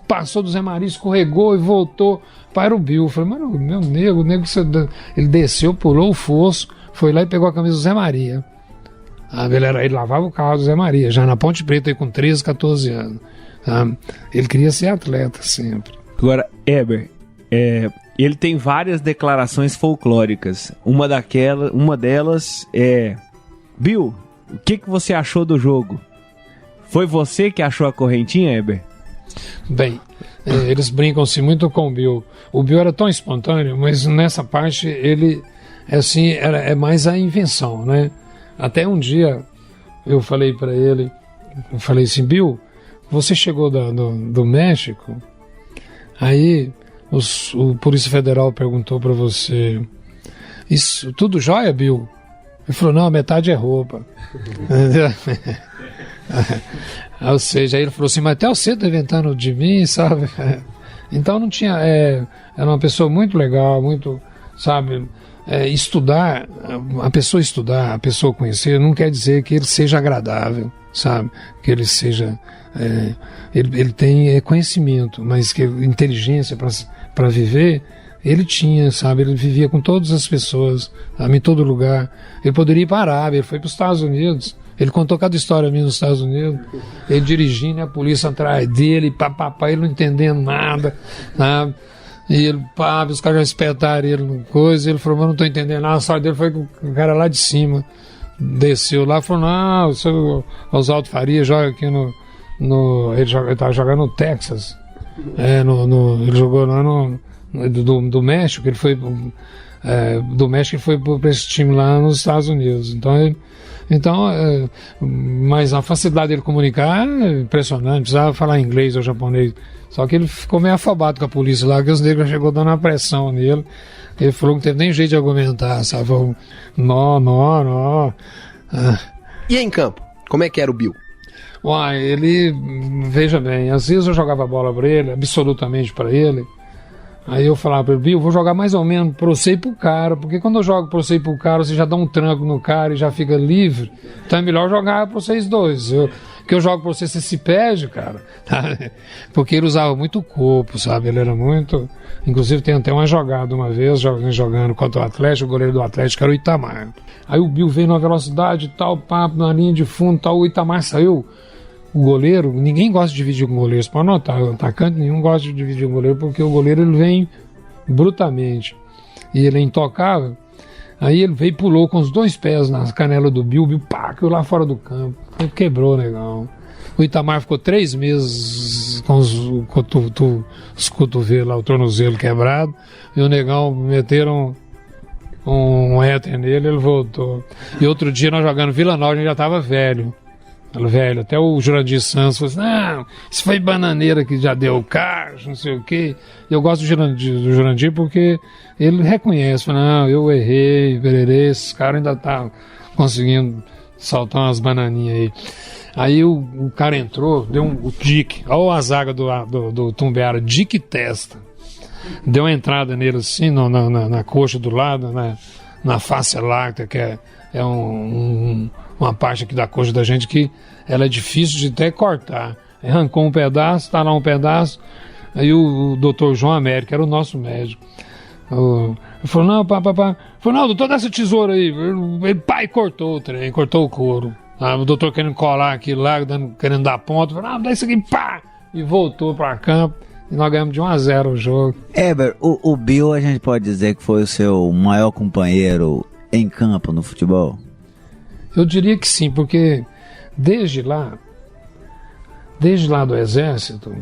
S10: passou do Zé Maria, escorregou e voltou para o Bill. Eu falei, mano, meu nego, ele desceu, pulou o fosso, foi lá e pegou a camisa do Zé Maria. Ele lavava o carro do Zé Maria, já na Ponte Preta, aí com 13, 14 anos. Ele queria ser atleta sempre.
S6: Agora, Heber, ele tem várias declarações folclóricas. Uma delas é: Bill, o que você achou do jogo? Foi você que achou a correntinha, Heber?
S10: Bem, eles brincam-se muito com o Bill. O Bill era tão espontâneo, mas nessa parte ele, assim, é mais a invenção, né? Até um dia eu falei para ele, eu falei assim, Bill, você chegou do México, aí o Polícia Federal perguntou para você, isso tudo jóia, Bill? Ele falou, não, a metade é roupa. Ou seja, aí ele falou assim, mas até você tá inventando de mim, sabe? Então não tinha, era uma pessoa muito legal, muito, sabe, estudar, a pessoa conhecer, não quer dizer que ele seja agradável, sabe, que ele seja, ele tem conhecimento, mas que inteligência para viver, ele tinha, sabe, ele vivia com todas as pessoas, sabe, em todo lugar. Ele poderia ir para a Arábia, ele foi para os Estados Unidos, ele contou cada história minha nos Estados Unidos, ele dirigindo, a polícia atrás dele, ele não entendendo nada, sabe? E ele, os caras já espetaram ele no coisa, ele falou, mas não estou entendendo nada. A sorte dele foi com o cara lá de cima, desceu lá, falou, não, o seu Oswaldo Faria joga aqui ele estava jogando no Texas, ele jogou lá do México, ele foi do México, ele foi para esse time lá nos Estados Unidos, mas a facilidade dele comunicar é impressionante, precisava falar inglês ou japonês, só que ele ficou meio afobado com a polícia lá, que os negros chegou dando uma pressão nele, ele falou que não teve nem jeito de argumentar, sabe, falou, não.
S8: E em campo, como é que era o Bill?
S10: Ele, veja bem, às vezes eu jogava bola para ele, absolutamente para ele. Aí eu falava para ele, Bill, vou jogar mais ou menos para você e pro cara, porque quando eu jogo para você e pro cara, você já dá um tranco no cara e já fica livre, então é melhor jogar para vocês dois. Que eu jogo para você se perde, cara. Porque ele usava muito o corpo, sabe? Ele era muito... Inclusive tem até uma jogada uma vez, jogando contra o Atlético, o goleiro do Atlético era o Itamar. Aí o Bill veio numa velocidade e tal, papo na linha de fundo, tal, o Itamar saiu. O goleiro, ninguém gosta de dividir com o goleiro, você pode notar, o atacante nenhum gosta de dividir com o goleiro, porque o goleiro ele vem brutalmente e ele é intocável. Aí ele veio e pulou com os 2 pés na canela do Bill, caiu lá fora do campo, ele quebrou, negão. O Itamar ficou 3 meses com os cotovelos lá, o tornozelo quebrado, e o negão meteram um éter nele, ele voltou. E outro dia nós jogando Vila Nova, a gente já estava velho, até o Jurandir Santos falou assim, não, isso foi bananeira que já deu o caixa, não sei o quê. Eu gosto do Jurandir porque ele reconhece, fala, não, eu errei, pererê, esses caras ainda estavam conseguindo saltar umas bananinhas aí. Aí o cara entrou, deu o Dick, olha a zaga do Tumbiara, Dick testa. Deu uma entrada nele assim, na coxa do lado, na face láctea, que é uma parte aqui da coxa da gente que ela é difícil de até cortar. Arrancou um pedaço, tá lá um pedaço. Aí o doutor João Américo, era o nosso médico, ele falou, não, pá. Falou, não, doutor, dá essa tesoura aí. Ele, cortou o trem, cortou o couro. O doutor querendo colar aquilo lá, querendo dar ponta, falou, não, dá isso aqui, pá! E voltou para campo. E nós ganhamos de 1-0 o jogo.
S9: Heber, o Bill, a gente pode dizer que foi o seu maior companheiro em campo no futebol?
S10: Eu diria que sim, porque desde lá do Exército,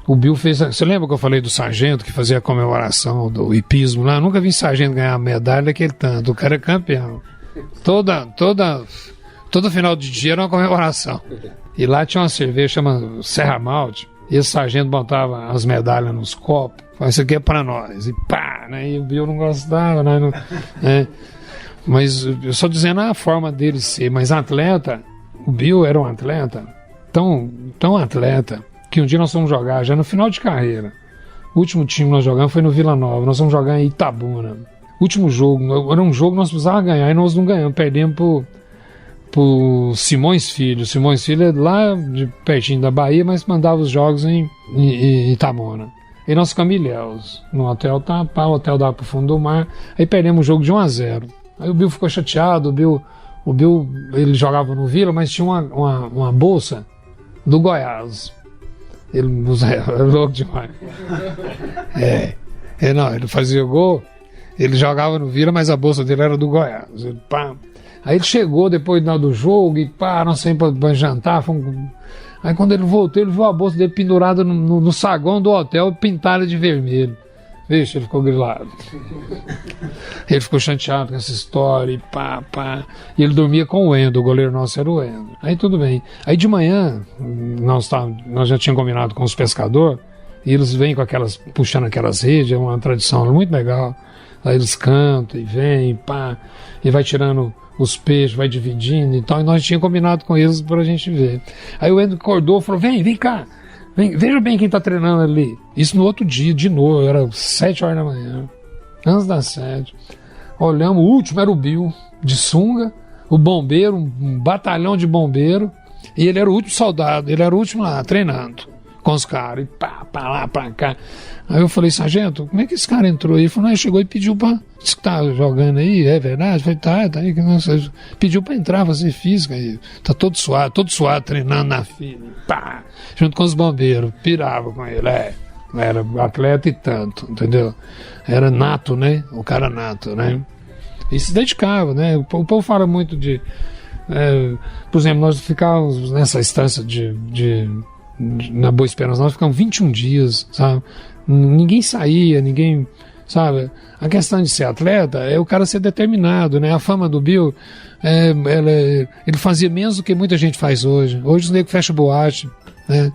S10: O Bill fez... Você lembra que eu falei do sargento que fazia a comemoração do hipismo lá? Eu nunca vi sargento ganhar a medalha daquele tanto. O cara é campeão. Todo final de dia era uma comemoração. E lá tinha uma cerveja chamada Serra Malte. E esse sargento botava as medalhas nos copos. Falava, isso aqui é pra nós. E pá, né? E o Bill não gostava, né? Né? Mas eu só dizendo a forma dele ser. Mas atleta, o Bill era um atleta, tão atleta, que um dia nós fomos jogar, já no final de carreira. O último time que nós jogamos foi no Vila Nova. Nós fomos jogar em Itabuna. Último jogo, era um jogo que nós precisávamos ganhar e nós não ganhamos. Perdemos pro Simões Filho. O Simões Filho é lá de pertinho da Bahia, mas mandava os jogos em Itabuna. E nós ficamos em Ilhéus, no hotel o hotel dava pro fundo do mar. Aí perdemos o jogo de 1-0. Aí o Bill ficou chateado. O Bill ele jogava no Vila, mas tinha uma bolsa do Goiás. Ele era louco demais. Não, ele fazia gol, ele jogava no Vila, mas a bolsa dele era do Goiás. Aí ele chegou depois do jogo e nós saímos pra jantar. Aí quando ele voltou, ele viu a bolsa dele pendurada no saguão do hotel, pintada de vermelho. Vixe, ele ficou grilado. Ele ficou chateado com essa história e E ele dormia com o Endo, o goleiro nosso era o Endo. Aí tudo bem. Aí de manhã, nós já tínhamos combinado com os pescadores, e eles vêm puxando aquelas redes, é uma tradição muito legal. Aí eles cantam e vêm, e vai tirando os peixes, vai dividindo e tal. E nós tínhamos combinado com eles pra gente ver. Aí o Endo acordou e falou, vem cá. Veja bem quem tá treinando ali. Isso no outro dia, de novo, era 7 horas da manhã. Antes das 7. Olhamos, o último era o Bill, de sunga, o bombeiro, um batalhão de bombeiro, e ele era o último soldado, ele era o último lá, treinando com os caras, e pra lá, pra cá. Aí eu falei, sargento, como é que esse cara entrou aí? Ele falou, ele chegou e pediu pra... Disse que tá jogando aí, é verdade? Eu falei, tá aí, que não sei. Pediu pra entrar, fazer física aí. Tá todo suado, treinando na fila, junto com os bombeiros, pirava com ele, era atleta e tanto, entendeu? Era nato, né? O cara nato, né? E se dedicava, né? O povo fala muito de... por exemplo, nós ficávamos nessa instância na Boa Esperança, nós ficamos 21 dias, sabe? Ninguém saía, sabe? A questão de ser atleta é o cara ser determinado, né? A fama do Bill, ele fazia menos do que muita gente faz hoje. Hoje os negros fecham boate, né?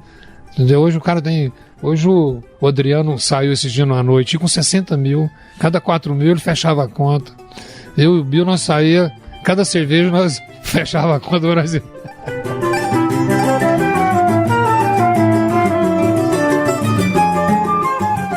S10: Entendeu? Hoje o cara tem... Hoje o Adriano saiu esse dia à noite com 60 mil, cada 4 mil ele fechava a conta. Eu e o Bill, nós saía, cada cerveja nós fechava a conta do Brasil.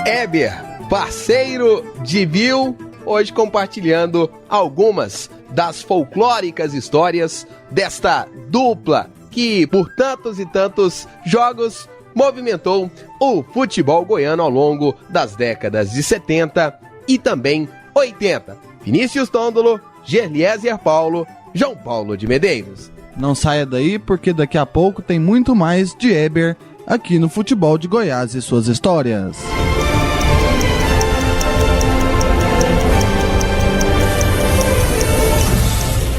S8: Heber, parceiro de Bill, hoje compartilhando algumas das folclóricas histórias desta dupla que por tantos e tantos jogos movimentou o futebol goiano ao longo das décadas de 70 e também 80. Vinícius Tondolo, Gerlieser Paulo, João Paulo de Medeiros.
S7: Não saia daí, porque daqui a pouco tem muito mais de Heber aqui no Futebol de Goiás e suas histórias.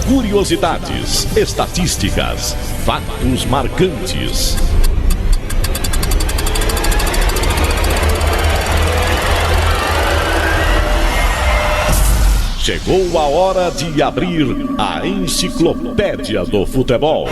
S2: Curiosidades, estatísticas, fatos marcantes. Chegou a hora de abrir a Enciclopédia do Futebol.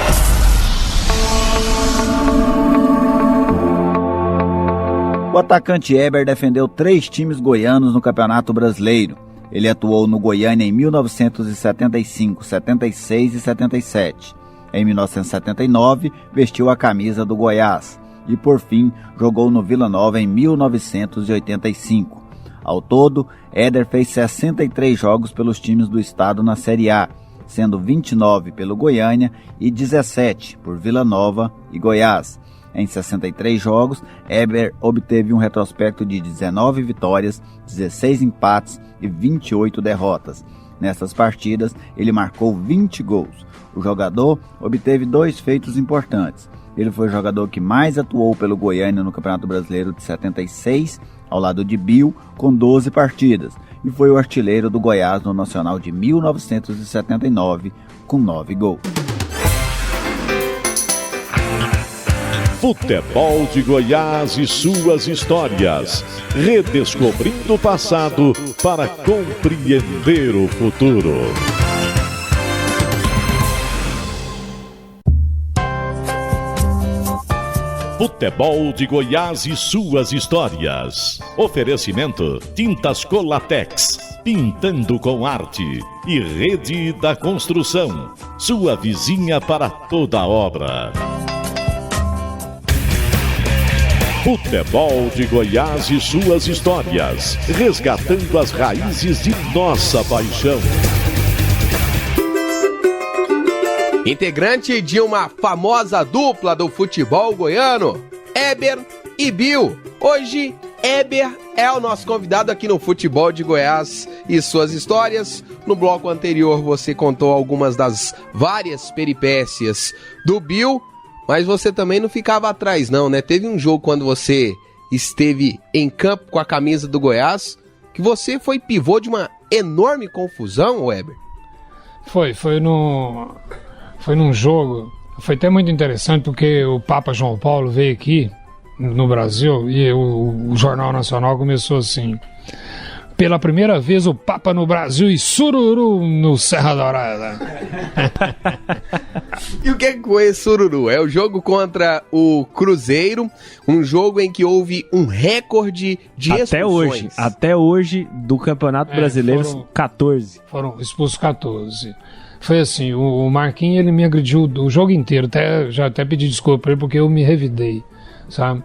S9: O atacante Heber defendeu 3 times goianos no Campeonato Brasileiro. Ele atuou no Goiânia em 1975, 76 e 77. Em 1979, vestiu a camisa do Goiás. E, por fim, jogou no Vila Nova em 1985. Ao todo, Éder fez 63 jogos pelos times do estado na Série A, sendo 29 pelo Goiânia e 17 por Vila Nova e Goiás. Em 63 jogos, Heber obteve um retrospecto de 19 vitórias, 16 empates e 28 derrotas. Nessas partidas, ele marcou 20 gols. O jogador obteve 2 feitos importantes. Ele foi o jogador que mais atuou pelo Goiânia no Campeonato Brasileiro de 76, ao lado de Bill, com 12 partidas, e foi o artilheiro do Goiás no Nacional de 1979, com 9 gols.
S2: Futebol de Goiás e suas histórias. Redescobrindo o passado para compreender o futuro. Futebol de Goiás e suas histórias. Oferecimento: Tintas Colatex, pintando com arte. E Rede da Construção, sua vizinha para toda obra. Futebol de Goiás e suas histórias, resgatando as raízes de nossa paixão.
S8: Integrante de uma famosa dupla do futebol goiano, Heber e Bill. Hoje, Heber é o nosso convidado aqui no Futebol de Goiás e suas histórias. No bloco anterior você contou algumas das várias peripécias do Bill, mas você também não ficava atrás não, né? Teve um jogo quando você esteve em campo com a camisa do Goiás, que você foi pivô de uma enorme confusão, Heber?
S10: Foi num jogo, foi até muito interessante porque o Papa João Paulo veio aqui no Brasil e o Jornal Nacional começou assim: pela primeira vez o Papa no Brasil e sururu no Serra Dourada.
S8: E o que foi esse sururu? É o jogo contra o Cruzeiro, um jogo em que houve um recorde de expulsões.
S6: Até hoje, do Campeonato Brasileiro, 14.
S10: Foram expulsos 14. Foi assim, o Marquinhos, ele me agrediu o jogo inteiro, já até pedi desculpa pra ele porque eu me revidei, sabe?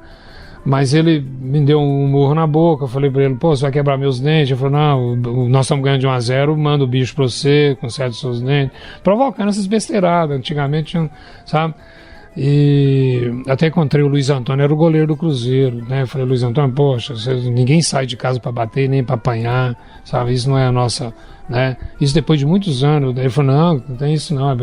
S10: Mas ele me deu um murro na boca, eu falei pra ele, pô, você vai quebrar meus dentes? Ele falou, não, nós estamos ganhando de 1-0, manda o bicho pra você, conserta os seus dentes, provocando essas besteiradas, antigamente, sabe? E até encontrei o Luiz Antônio, era o goleiro do Cruzeiro, né? Eu falei, Luiz Antônio, poxa, ninguém sai de casa pra bater, nem pra apanhar, sabe? Isso não é a nossa... né? Isso depois de muitos anos. Ele falou, não tem isso não,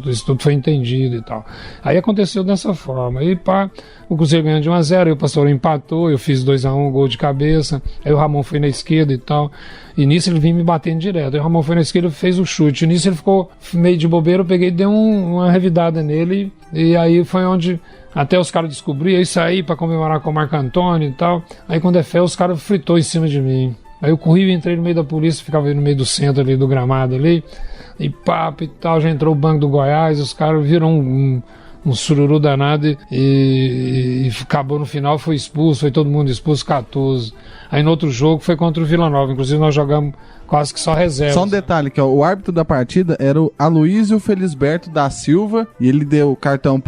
S10: isso tudo foi entendido e tal. Aí aconteceu dessa forma. Aí pá, o Cruzeiro ganhou de 1-0, aí o Pastor empatou, eu fiz 2-1, gol de cabeça, aí o Ramon foi na esquerda e tal, e nisso ele vinha me batendo direto, aí o Ramon foi na esquerda e fez o chute, e nisso ele ficou meio de bobeira, eu peguei e dei uma revidada nele, e aí foi onde até os caras descobriram, aí saí pra comemorar com o Marco Antônio e tal, aí quando é fé os caras fritou em cima de mim. Aí eu corri e entrei no meio da polícia, ficava no meio do centro ali, do gramado ali, e papo e tal, já entrou o Banco do Goiás, os caras viram um sururu danado e acabou no final, foi expulso, foi todo mundo expulso, 14. Aí no outro jogo foi contra o Vila Nova, inclusive nós jogamos quase que só reserva.
S7: Só um detalhe, que o árbitro da partida era o Aloysio Felisberto da Silva, e ele deu o cartão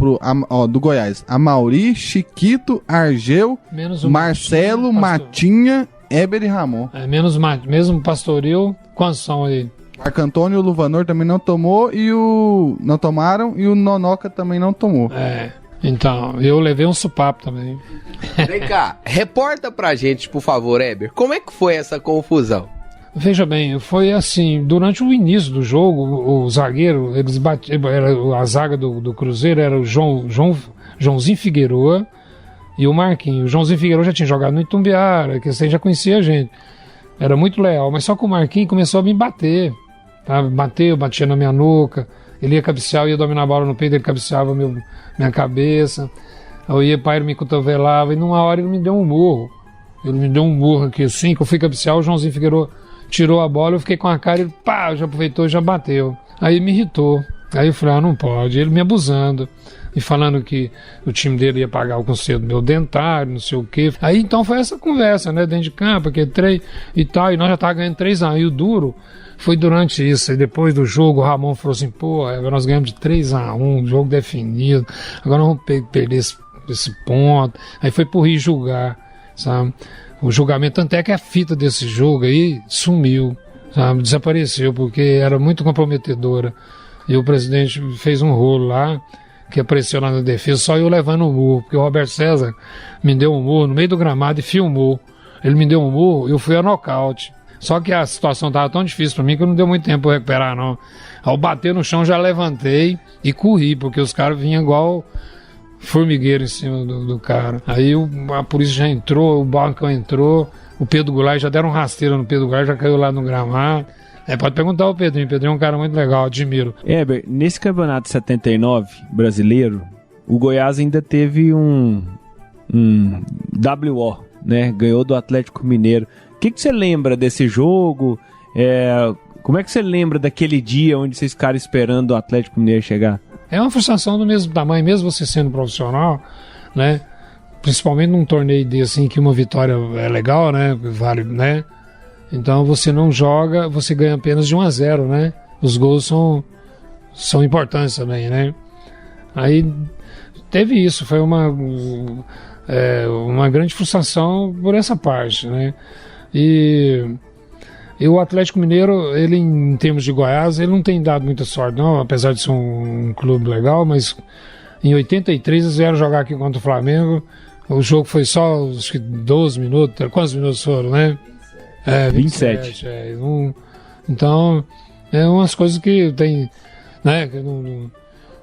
S7: do Goiás, Amauri, Chiquito, Argeu, Marcelo, Matinha, Heber e Ramon.
S10: Mesmo Pastoril, quantos são aí?
S7: Marco Antônio e o Luvanor também não tomou não tomaram, e o Nonoca também não tomou.
S10: Então, eu levei um supapo também.
S8: Vem cá, reporta pra gente, por favor, Heber, como é que foi essa confusão?
S10: Veja bem, foi assim, durante o início do jogo, o zagueiro, eles batiam, a zaga do Cruzeiro era o Joãozinho Figueroa e o Marquinhos. O Joãozinho Figueiredo já tinha jogado no Itumbiara, que você já conhecia a gente. Era muito leal, mas só que o Marquinhos começou a me bater. Tá? Batia na minha nuca, ele ia cabecear, eu ia dominar a bola no peito, ele cabeceava minha cabeça. Eu ia para ele, me cotovelava, e numa hora ele me deu um murro. Ele me deu um murro aqui assim, que eu fui cabecear, o Joãozinho Figueiredo tirou a bola, eu fiquei com a cara, ele pá, já aproveitou e já bateu. Aí me irritou. Aí eu falei, não pode, ele me abusando. E falando que o time dele ia pagar o conselho do meu dentário, não sei o quê. Aí então foi essa conversa, né, dentro de campo, que 3 e tal, e nós já tava ganhando 3-1. E o duro foi durante isso. E depois do jogo, o Ramon falou assim, pô, agora nós ganhamos de 3-1, jogo definido, agora nós vamos perder esse ponto. Aí foi pro Rio julgar, sabe? O julgamento, tanto é que a fita desse jogo aí sumiu, sabe? Desapareceu, porque era muito comprometedora. E o presidente fez um rolo lá, que apareceu lá na defesa, só eu levando o murro, porque o Roberto César me deu um murro no meio do gramado e filmou. Ele me deu um murro e eu fui a nocaute. Só que a situação estava tão difícil para mim que eu não deu muito tempo para recuperar, não. Ao bater no chão, já levantei e corri, porque os caras vinham igual formigueiro em cima do cara. Aí a polícia já entrou, o Bancão entrou, o Pedro Goulart, já deram um rasteiro no Pedro Goulart, já caiu lá no gramado. Pode perguntar ao Pedrinho. O Pedrinho é um cara muito legal, admiro.
S6: Heber, nesse campeonato 79 brasileiro, o Goiás ainda teve um WO, né? Ganhou do Atlético Mineiro. O que você lembra desse jogo? Como é que você lembra daquele dia onde vocês ficaram esperando o Atlético Mineiro chegar?
S10: É uma frustração do mesmo tamanho, mesmo você sendo profissional, né? Principalmente num torneio desse, em que uma vitória é legal, né? Vale, né? Então você não joga, você ganha apenas de 1-0, né? Os gols são importantes também, né? Aí teve isso, foi uma grande frustração por essa parte, né? E o Atlético Mineiro, ele em termos de Goiás, ele não tem dado muita sorte, não, apesar de ser um clube legal, mas em 83 eles vieram jogar aqui contra o Flamengo. O jogo foi só, acho que 12 minutos, quantos minutos foram, né?
S6: 27.
S10: Então, é umas coisas que tem, né?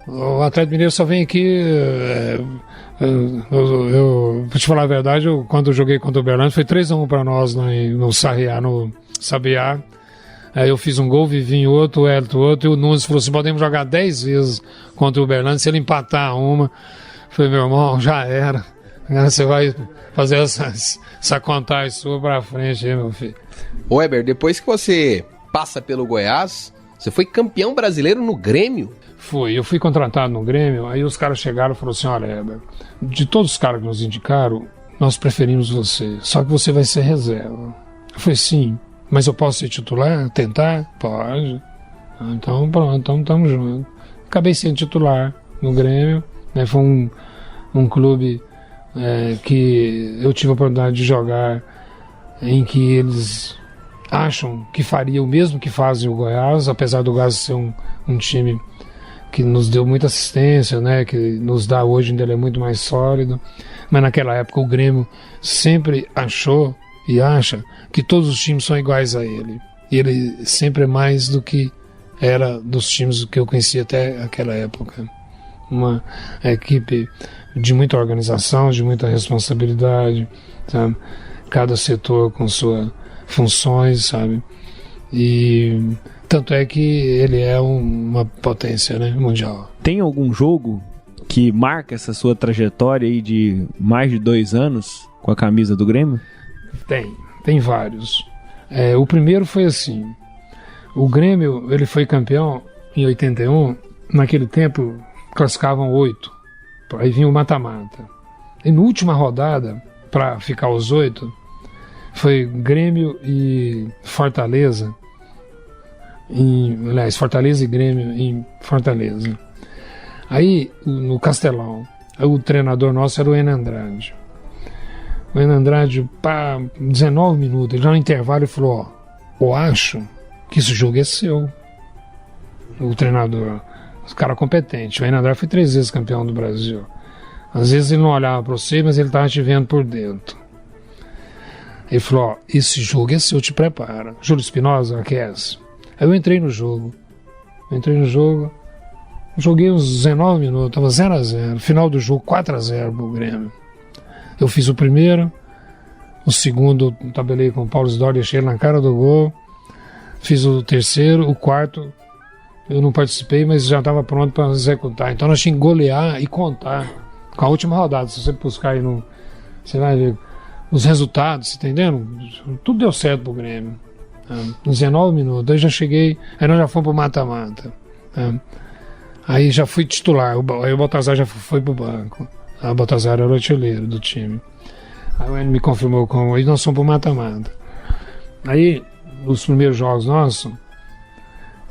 S10: O Atlético Mineiro só vem aqui. Vou te falar a verdade, quando eu joguei contra o Uberlândia, foi 3-1 para nós no Sabiá. Aí eu fiz um gol, Vivinho outro, o Hélito outro, e o Nunes falou assim: podemos jogar 10 vezes contra o Uberlândia, se ele empatar uma. Eu falei: meu irmão, já era. Agora você vai fazer essa contagem sua pra frente, hein, meu filho.
S8: Ô Weber, depois que você passa pelo Goiás, você foi campeão brasileiro no Grêmio?
S10: Eu fui contratado no Grêmio, aí os caras chegaram e falaram assim: olha, Weber, de todos os caras que nos indicaram, nós preferimos você, só que você vai ser reserva. Eu falei: sim, mas eu posso ser titular? Tentar? Pode. Então pronto, então tamo junto. Acabei sendo titular no Grêmio, né? Foi um clube que eu tive a oportunidade de jogar, em que eles acham que faria o mesmo que fazem o Goiás, apesar do Goiás ser um time que nos deu muita assistência, né, que nos dá hoje, ainda ele é muito mais sólido, mas naquela época o Grêmio sempre achou e acha que todos os times são iguais a ele, e ele sempre é mais do que era dos times que eu conhecia até aquela época. Uma equipe de muita organização, de muita responsabilidade, sabe? Cada setor com suas funções, sabe? E tanto é que ele é uma potência, né, mundial.
S6: Tem algum jogo que marca essa sua trajetória aí de mais de 2 anos com a camisa do Grêmio?
S10: Tem vários. O primeiro foi assim: o Grêmio, ele foi campeão em 81, naquele tempo classificavam 8, aí vinha o mata-mata. E na última rodada, para ficar os 8, foi Grêmio e Fortaleza, Fortaleza e Grêmio em Fortaleza. Aí, no Castelão, o treinador nosso era o Enio Andrade. O Enio Andrade, 19 minutos, ele já no intervalo ele falou: eu acho que esse jogo é seu. O treinador, o cara competente. O Enio Andrade foi 3 vezes campeão do Brasil. Às vezes ele não olhava para você, mas ele estava te vendo por dentro. Ele falou: esse jogo é seu, te prepara. Júlio Espinosa, aquece. Aí eu entrei no jogo, joguei uns 19 minutos, estava 0-0, final do jogo 4-0 pro Grêmio. Eu fiz o primeiro, o segundo tabelei com o Paulo Isidoro, deixei ele na cara do gol, fiz o terceiro, o quarto eu não participei, mas já estava pronto para executar. Então nós tínhamos que golear e contar com a última rodada. Se você buscar aí você vai ver os resultados, entendendo? Tudo deu certo pro Grêmio. 19 minutos, aí já cheguei, aí nós já fomos pro mata-mata. Aí já fui titular, aí o Baltazar já foi pro banco. O Baltazar era o artilheiro do time. Aí o Enio me confirmou aí nós fomos pro mata-mata. Aí, os primeiros jogos nossos,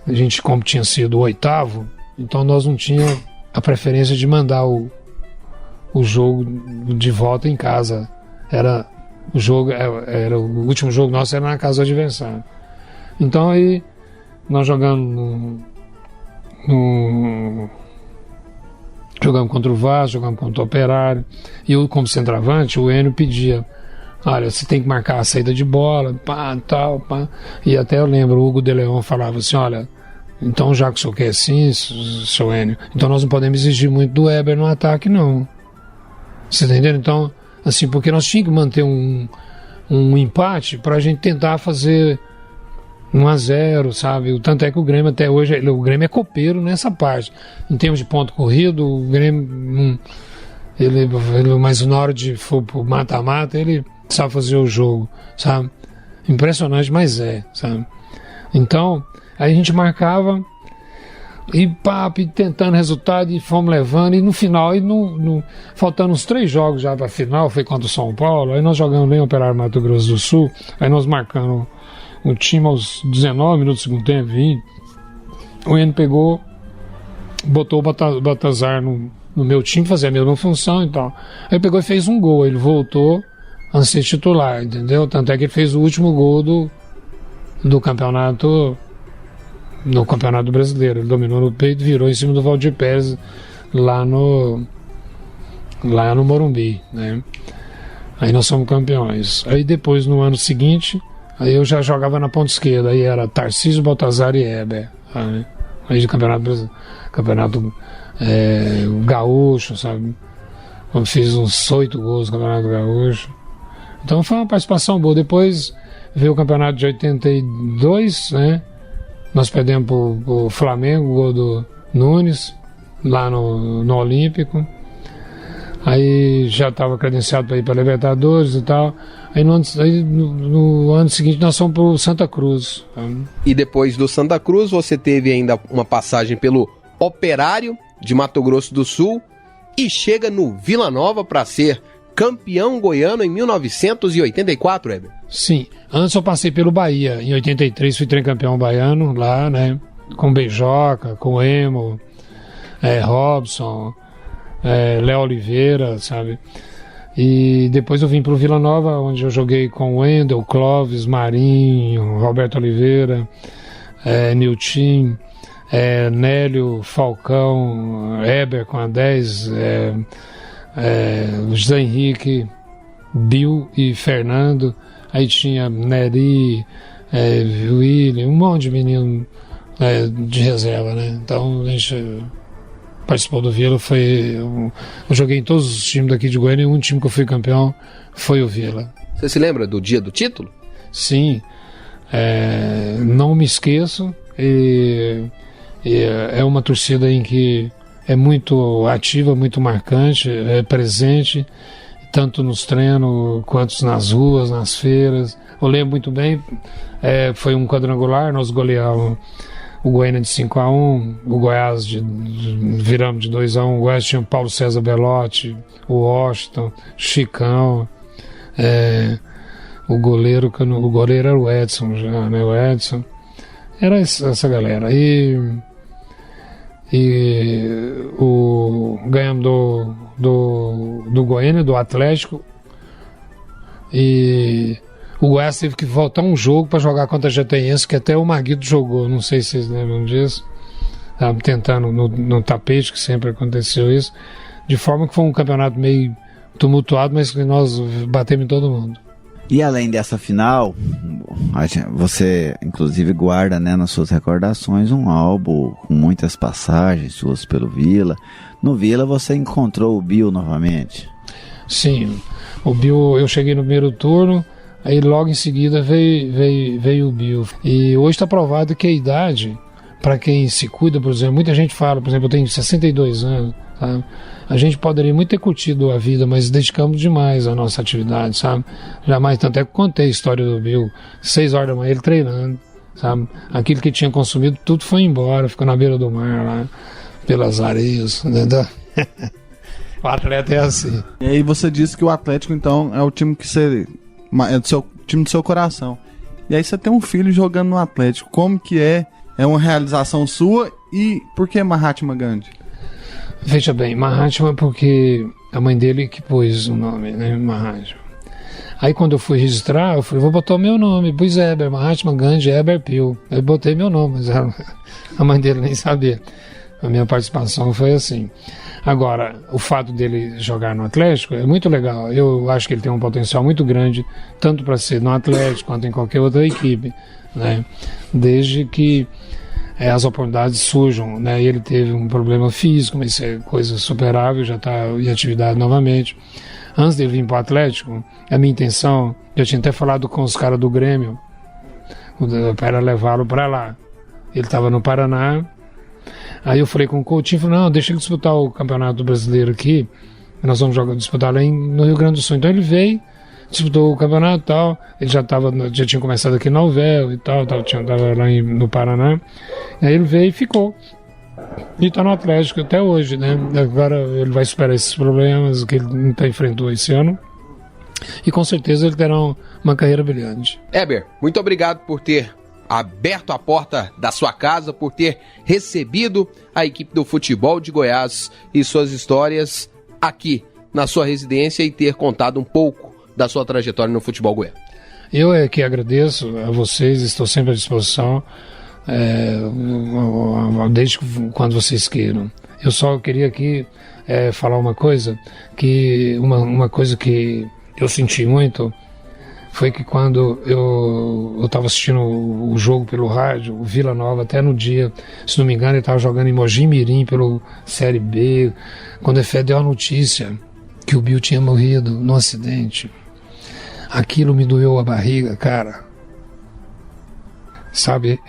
S10: a gente, como tinha sido o 8º, então nós não tínhamos a preferência de mandar o jogo de volta em casa. Era o último jogo nosso, era na casa do adversário. Então aí nós jogamos jogamos contra o Vasco, jogamos contra o Operário, e eu, como centroavante, o Enio pedia: olha, você tem que marcar a saída de bola, tal. E até eu lembro, o Hugo de Leon falava assim: olha, então já que o senhor quer assim, seu Enio, então nós não podemos exigir muito do Weber no ataque, não. Você tá entendendo? Então, assim, porque nós tínhamos que manter um empate para a gente tentar fazer, 1-0, sabe? Tanto é que o Grêmio até hoje, o Grêmio é copeiro nessa parte. Em termos de ponto corrido, o Grêmio, mas na hora de for pro mata-mata, ele sabe fazer o jogo, sabe? Impressionante, mas sabe? Então, aí a gente marcava e tentando resultado e fomos levando, e no final, faltando uns 3 jogos já pra final, foi contra o São Paulo, aí nós jogamos bem o Operário Mato Grosso do Sul, aí nós marcamos o time aos 19 minutos do segundo tempo, 20. O Eno pegou, botou o Baltazar no meu time, fazer a mesma função e tal. Aí pegou e fez um gol, ele voltou a ser titular, entendeu? Tanto é que ele fez o último gol do campeonato, no Campeonato Brasileiro. Ele dominou no peito, virou em cima do Valdir Pérez lá no Morumbi, né? Aí nós somos campeões. Aí depois, no ano seguinte, aí eu já jogava na ponta esquerda, aí era Tarcísio, Baltazar e Heber, sabe? Aí de campeonato gaúcho, sabe? Eu fiz uns 8 gols no Campeonato Gaúcho. Então foi uma participação boa. Depois veio o campeonato de 82, né? Nós perdemos pro Flamengo, o gol do Nunes, lá no Olímpico. Aí já estava credenciado para ir para Libertadores e tal. Aí no ano seguinte nós fomos para o Santa Cruz.
S8: E depois do Santa Cruz você teve ainda uma passagem pelo Operário de Mato Grosso do Sul e chega no Vila Nova para ser campeão goiano em 1984, Heber.
S10: Sim, antes eu passei pelo Bahia. Em 83 fui tricampeão baiano lá, né? Com Beijoca, com Emo, Robson, Léo Oliveira, sabe? E depois eu vim pro Vila Nova, onde eu joguei com Wendel, Clóvis, Marinho, Roberto Oliveira, Nilton, Nélio, Falcão, Heber com a 10, José Henrique, Bill e Fernando. Aí tinha Neri, William, um monte de menino de reserva, né? Então a gente participou do Vila, eu joguei em todos os times daqui de Goiânia e um time que eu fui campeão foi o Vila.
S8: Você se lembra do dia do título?
S10: Sim, não me esqueço, é uma torcida em que é muito ativa, muito marcante, é presente, tanto nos treinos quanto nas ruas, nas feiras. Eu lembro muito bem, foi um quadrangular, nós goleamos o Goiânia de 5-1, o Goiás viramos de 2-1, o Goiás tinha o Paulo César Belotti, o Washington, Chicão, o goleiro era o Edson já, né? O Edson. Era essa galera. Ganhamos do Goiânia, do Atlético, e o Goiás teve que voltar um jogo para jogar contra a Jataiense, que até o Maguito jogou, não sei se vocês lembram disso. Estava tentando no tapete, que sempre aconteceu isso, de forma que foi um campeonato meio tumultuado, mas que nós batemos em todo mundo.
S9: E além dessa final, você inclusive guarda, né, nas suas recordações um álbum com muitas passagens suas pelo Vila. No Vila você encontrou o Bill novamente?
S10: Sim, o Bill, eu cheguei no primeiro turno, aí logo em seguida veio o Bill. E hoje está provado que a idade, para quem se cuida, por exemplo, muita gente fala, por exemplo, eu tenho 62 anos, sabe? A gente poderia muito ter curtido a vida, mas dedicamos demais à nossa atividade, sabe? Jamais, tanto é que contei a história do Bill, 6 horas da manhã ele treinando, sabe? Aquilo que tinha consumido, tudo foi embora, ficou na beira do mar lá, pelas areias, entendeu? O atleta é assim.
S7: E aí você disse que o Atlético, então, é o time que você... é do seu time do seu coração. E aí você tem um filho jogando no Atlético. Como que é? É uma realização sua? E por que Mahatma Gandhi?
S10: Veja bem, Mahatma porque a mãe dele que pôs o nome, né, Mahatma. Aí quando eu fui registrar, eu falei, vou botar o meu nome, pus Heber, Mahatma Gandhi, Heber Pill. Aí botei meu nome, mas a mãe dele nem sabia. A minha participação foi assim. Agora, o fato dele jogar no Atlético é muito legal. Eu acho que ele tem um potencial muito grande, tanto para ser no Atlético quanto em qualquer outra equipe, né? Desde que as oportunidades surjam, né? Ele teve um problema físico, mas isso é coisa superável, já está em atividade novamente. Antes de ele vir para o Atlético, a minha intenção, eu tinha até falado com os caras do Grêmio, para levá-lo para lá. Ele estava no Paraná. Aí eu falei com o Coutinho, falei, não, deixa ele disputar o Campeonato Brasileiro aqui, nós vamos disputar lá no Rio Grande do Sul. Então ele veio, disputou o campeonato e tal, ele já tinha começado aqui na UVEL e tal, estava lá no Paraná. Aí ele veio e ficou. E está no Atlético até hoje, né? Agora ele vai superar esses problemas que ele enfrentou esse ano. E com certeza ele terá uma carreira brilhante.
S8: Heber, muito obrigado por ter aberto a porta da sua casa, por ter recebido a equipe do futebol de Goiás e suas histórias aqui na sua residência e ter contado um pouco da sua trajetória no futebol goiano.
S10: Eu é que agradeço a vocês, estou sempre à disposição, desde quando vocês queiram. Eu só queria aqui falar uma coisa que eu senti muito. Foi que quando eu estava assistindo o jogo pelo rádio, o Vila Nova, até no dia, se não me engano, ele estava jogando em Mogi Mirim pelo Série B, quando a Fé deu a notícia que o Bill tinha morrido num acidente. Aquilo me doeu a barriga, cara. Sabe?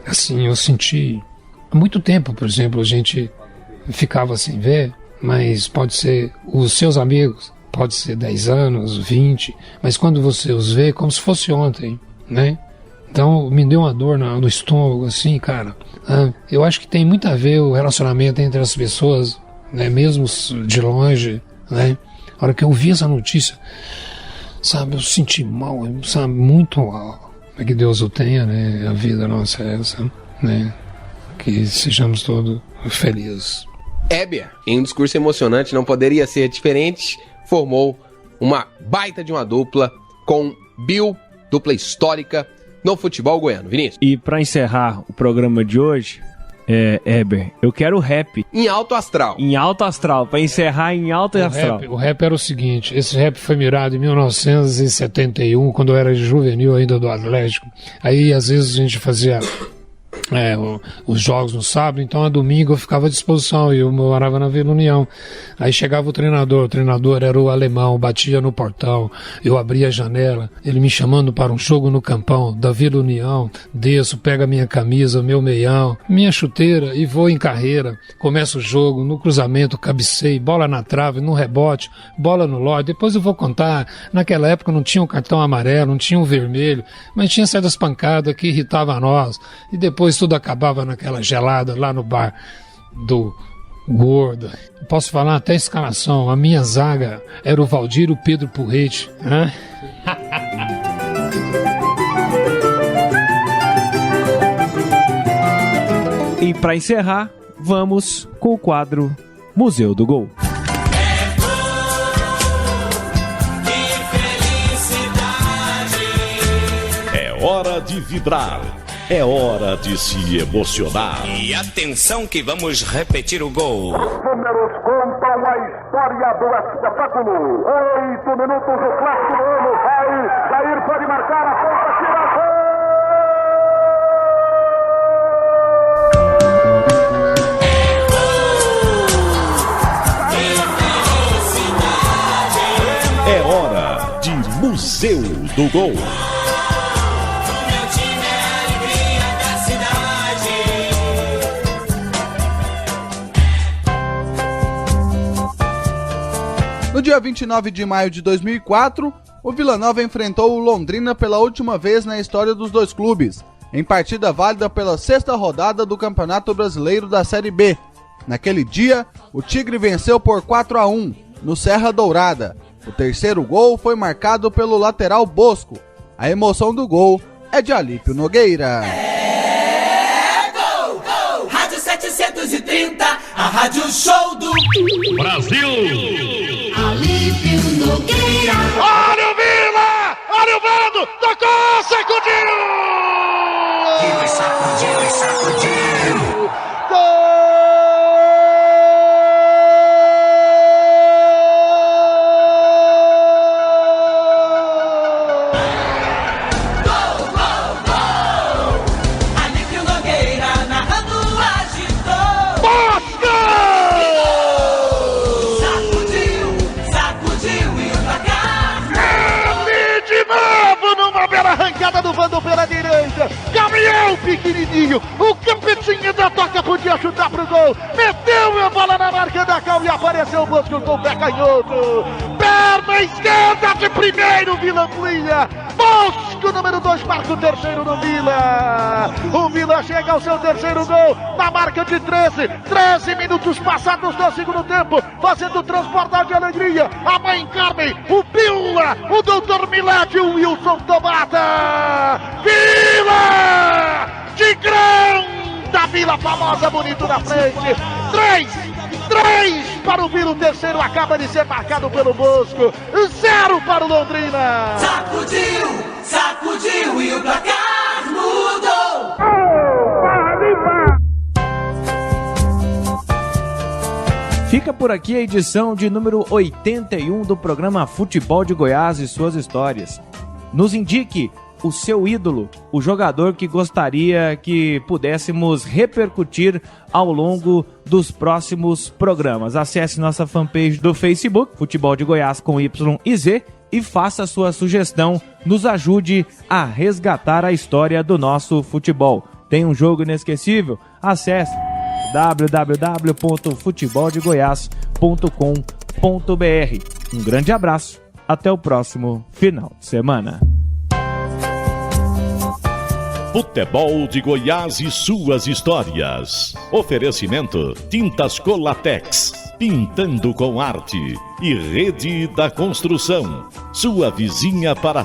S10: Assim, eu senti... Há muito tempo, por exemplo, a gente ficava sem ver, mas pode ser os seus amigos... Pode ser 10 anos, 20, mas quando você os vê, como se fosse ontem, né? Então, me deu uma dor no estômago, assim, cara. Eu acho que tem muito a ver o relacionamento entre as pessoas, né? Mesmo de longe, né? A hora que eu vi essa notícia, sabe, eu senti mal, sabe, muito mal. Que Deus o tenha, né? A vida nossa é essa, né? Que sejamos todos felizes.
S8: Heber, em um discurso emocionante, não poderia ser diferente, formou uma baita de uma dupla com Bill, dupla histórica no futebol goiano. Vinícius.
S6: E para encerrar o programa de hoje, Heber, eu quero rap.
S8: Em alto astral.
S6: Em alto astral, para encerrar em alto astral.
S10: O rap era o seguinte, esse rap foi mirado em 1971, quando eu era juvenil ainda do Atlético. Aí às vezes a gente fazia... os jogos no sábado, então a domingo eu ficava à disposição e eu morava na Vila União. Aí chegava o treinador era o alemão, batia no portão, eu abria a janela, ele me chamando para um jogo no campão da Vila União, desço, pega minha camisa, meu meião, minha chuteira e vou em carreira, começa o jogo, no cruzamento, cabeceio, bola na trave, no rebote, bola no lódio, depois eu vou contar, naquela época não tinha um cartão amarelo, não tinha um vermelho, mas tinha certas pancadas que irritavam a nós, e depois tudo acabava naquela gelada lá no bar do Gordo. Posso falar até a escalação. A minha zaga era o Valdir, o Pedro Purrete.
S6: E para encerrar, vamos com o quadro Museu do Gol.
S2: É hora de vibrar. É hora de se emocionar.
S3: E atenção que vamos repetir o gol.
S1: Os números contam a história do espetáculo. 8 minutos, o clássico do ano. Vai, Jair pode marcar, a ponta, tira
S2: É hora de Museu do Gol.
S7: No dia 29 de maio de 2004, o Vila Nova enfrentou o Londrina pela última vez na história dos dois clubes, em partida válida pela 6ª rodada do Campeonato Brasileiro da Série B. Naquele dia, o Tigre venceu por 4-1, no Serra Dourada. O terceiro gol foi marcado pelo lateral Bosco. A emoção do gol é de Alípio Nogueira.
S3: Gol, gol! Rádio 730, a Rádio Show do
S1: Brasil!
S3: Alípio Nogueira.
S1: Olha o Vila! Olha o Vando! Tocou, sacudiu!
S3: Sacudiu.
S1: direita. Gabriel pequenininho, o campetinho da toca podia chutar pro gol. Meteu a bola na marca da Cal e apareceu o Bosco com o pé canhoto. Perna esquerda de primeiro, Vila amplia. Bosco, número 2, marca o terceiro no Vila. O Vila chega ao seu terceiro gol na marca de 13 minutos passados do segundo tempo, fazendo transportar de alegria a mãe Carmen, o Vila, o doutor Milete, o Wilson Tomata. Vila! Tigrão da Vila famosa, bonito na frente. 3 para o Vila, o terceiro acaba de ser marcado pelo Bosco. 0 para o Londrina.
S3: Sacudiu e o placar mudou.
S6: Fica por aqui a edição de número 81 do programa Futebol de Goiás e suas histórias. Nos indique o seu ídolo, o jogador que gostaria que pudéssemos repercutir ao longo dos próximos programas. Acesse nossa fanpage do Facebook, Futebol de Goiás com Y e Z, e faça sua sugestão, nos ajude a resgatar a história do nosso futebol. Tem um jogo inesquecível? Acesse www.futeboldegoias.com.br. Um grande abraço, até o próximo final de semana.
S2: Futebol de Goiás e suas histórias. Oferecimento Tintas Colatex, pintando com arte, e Rede da Construção, sua vizinha para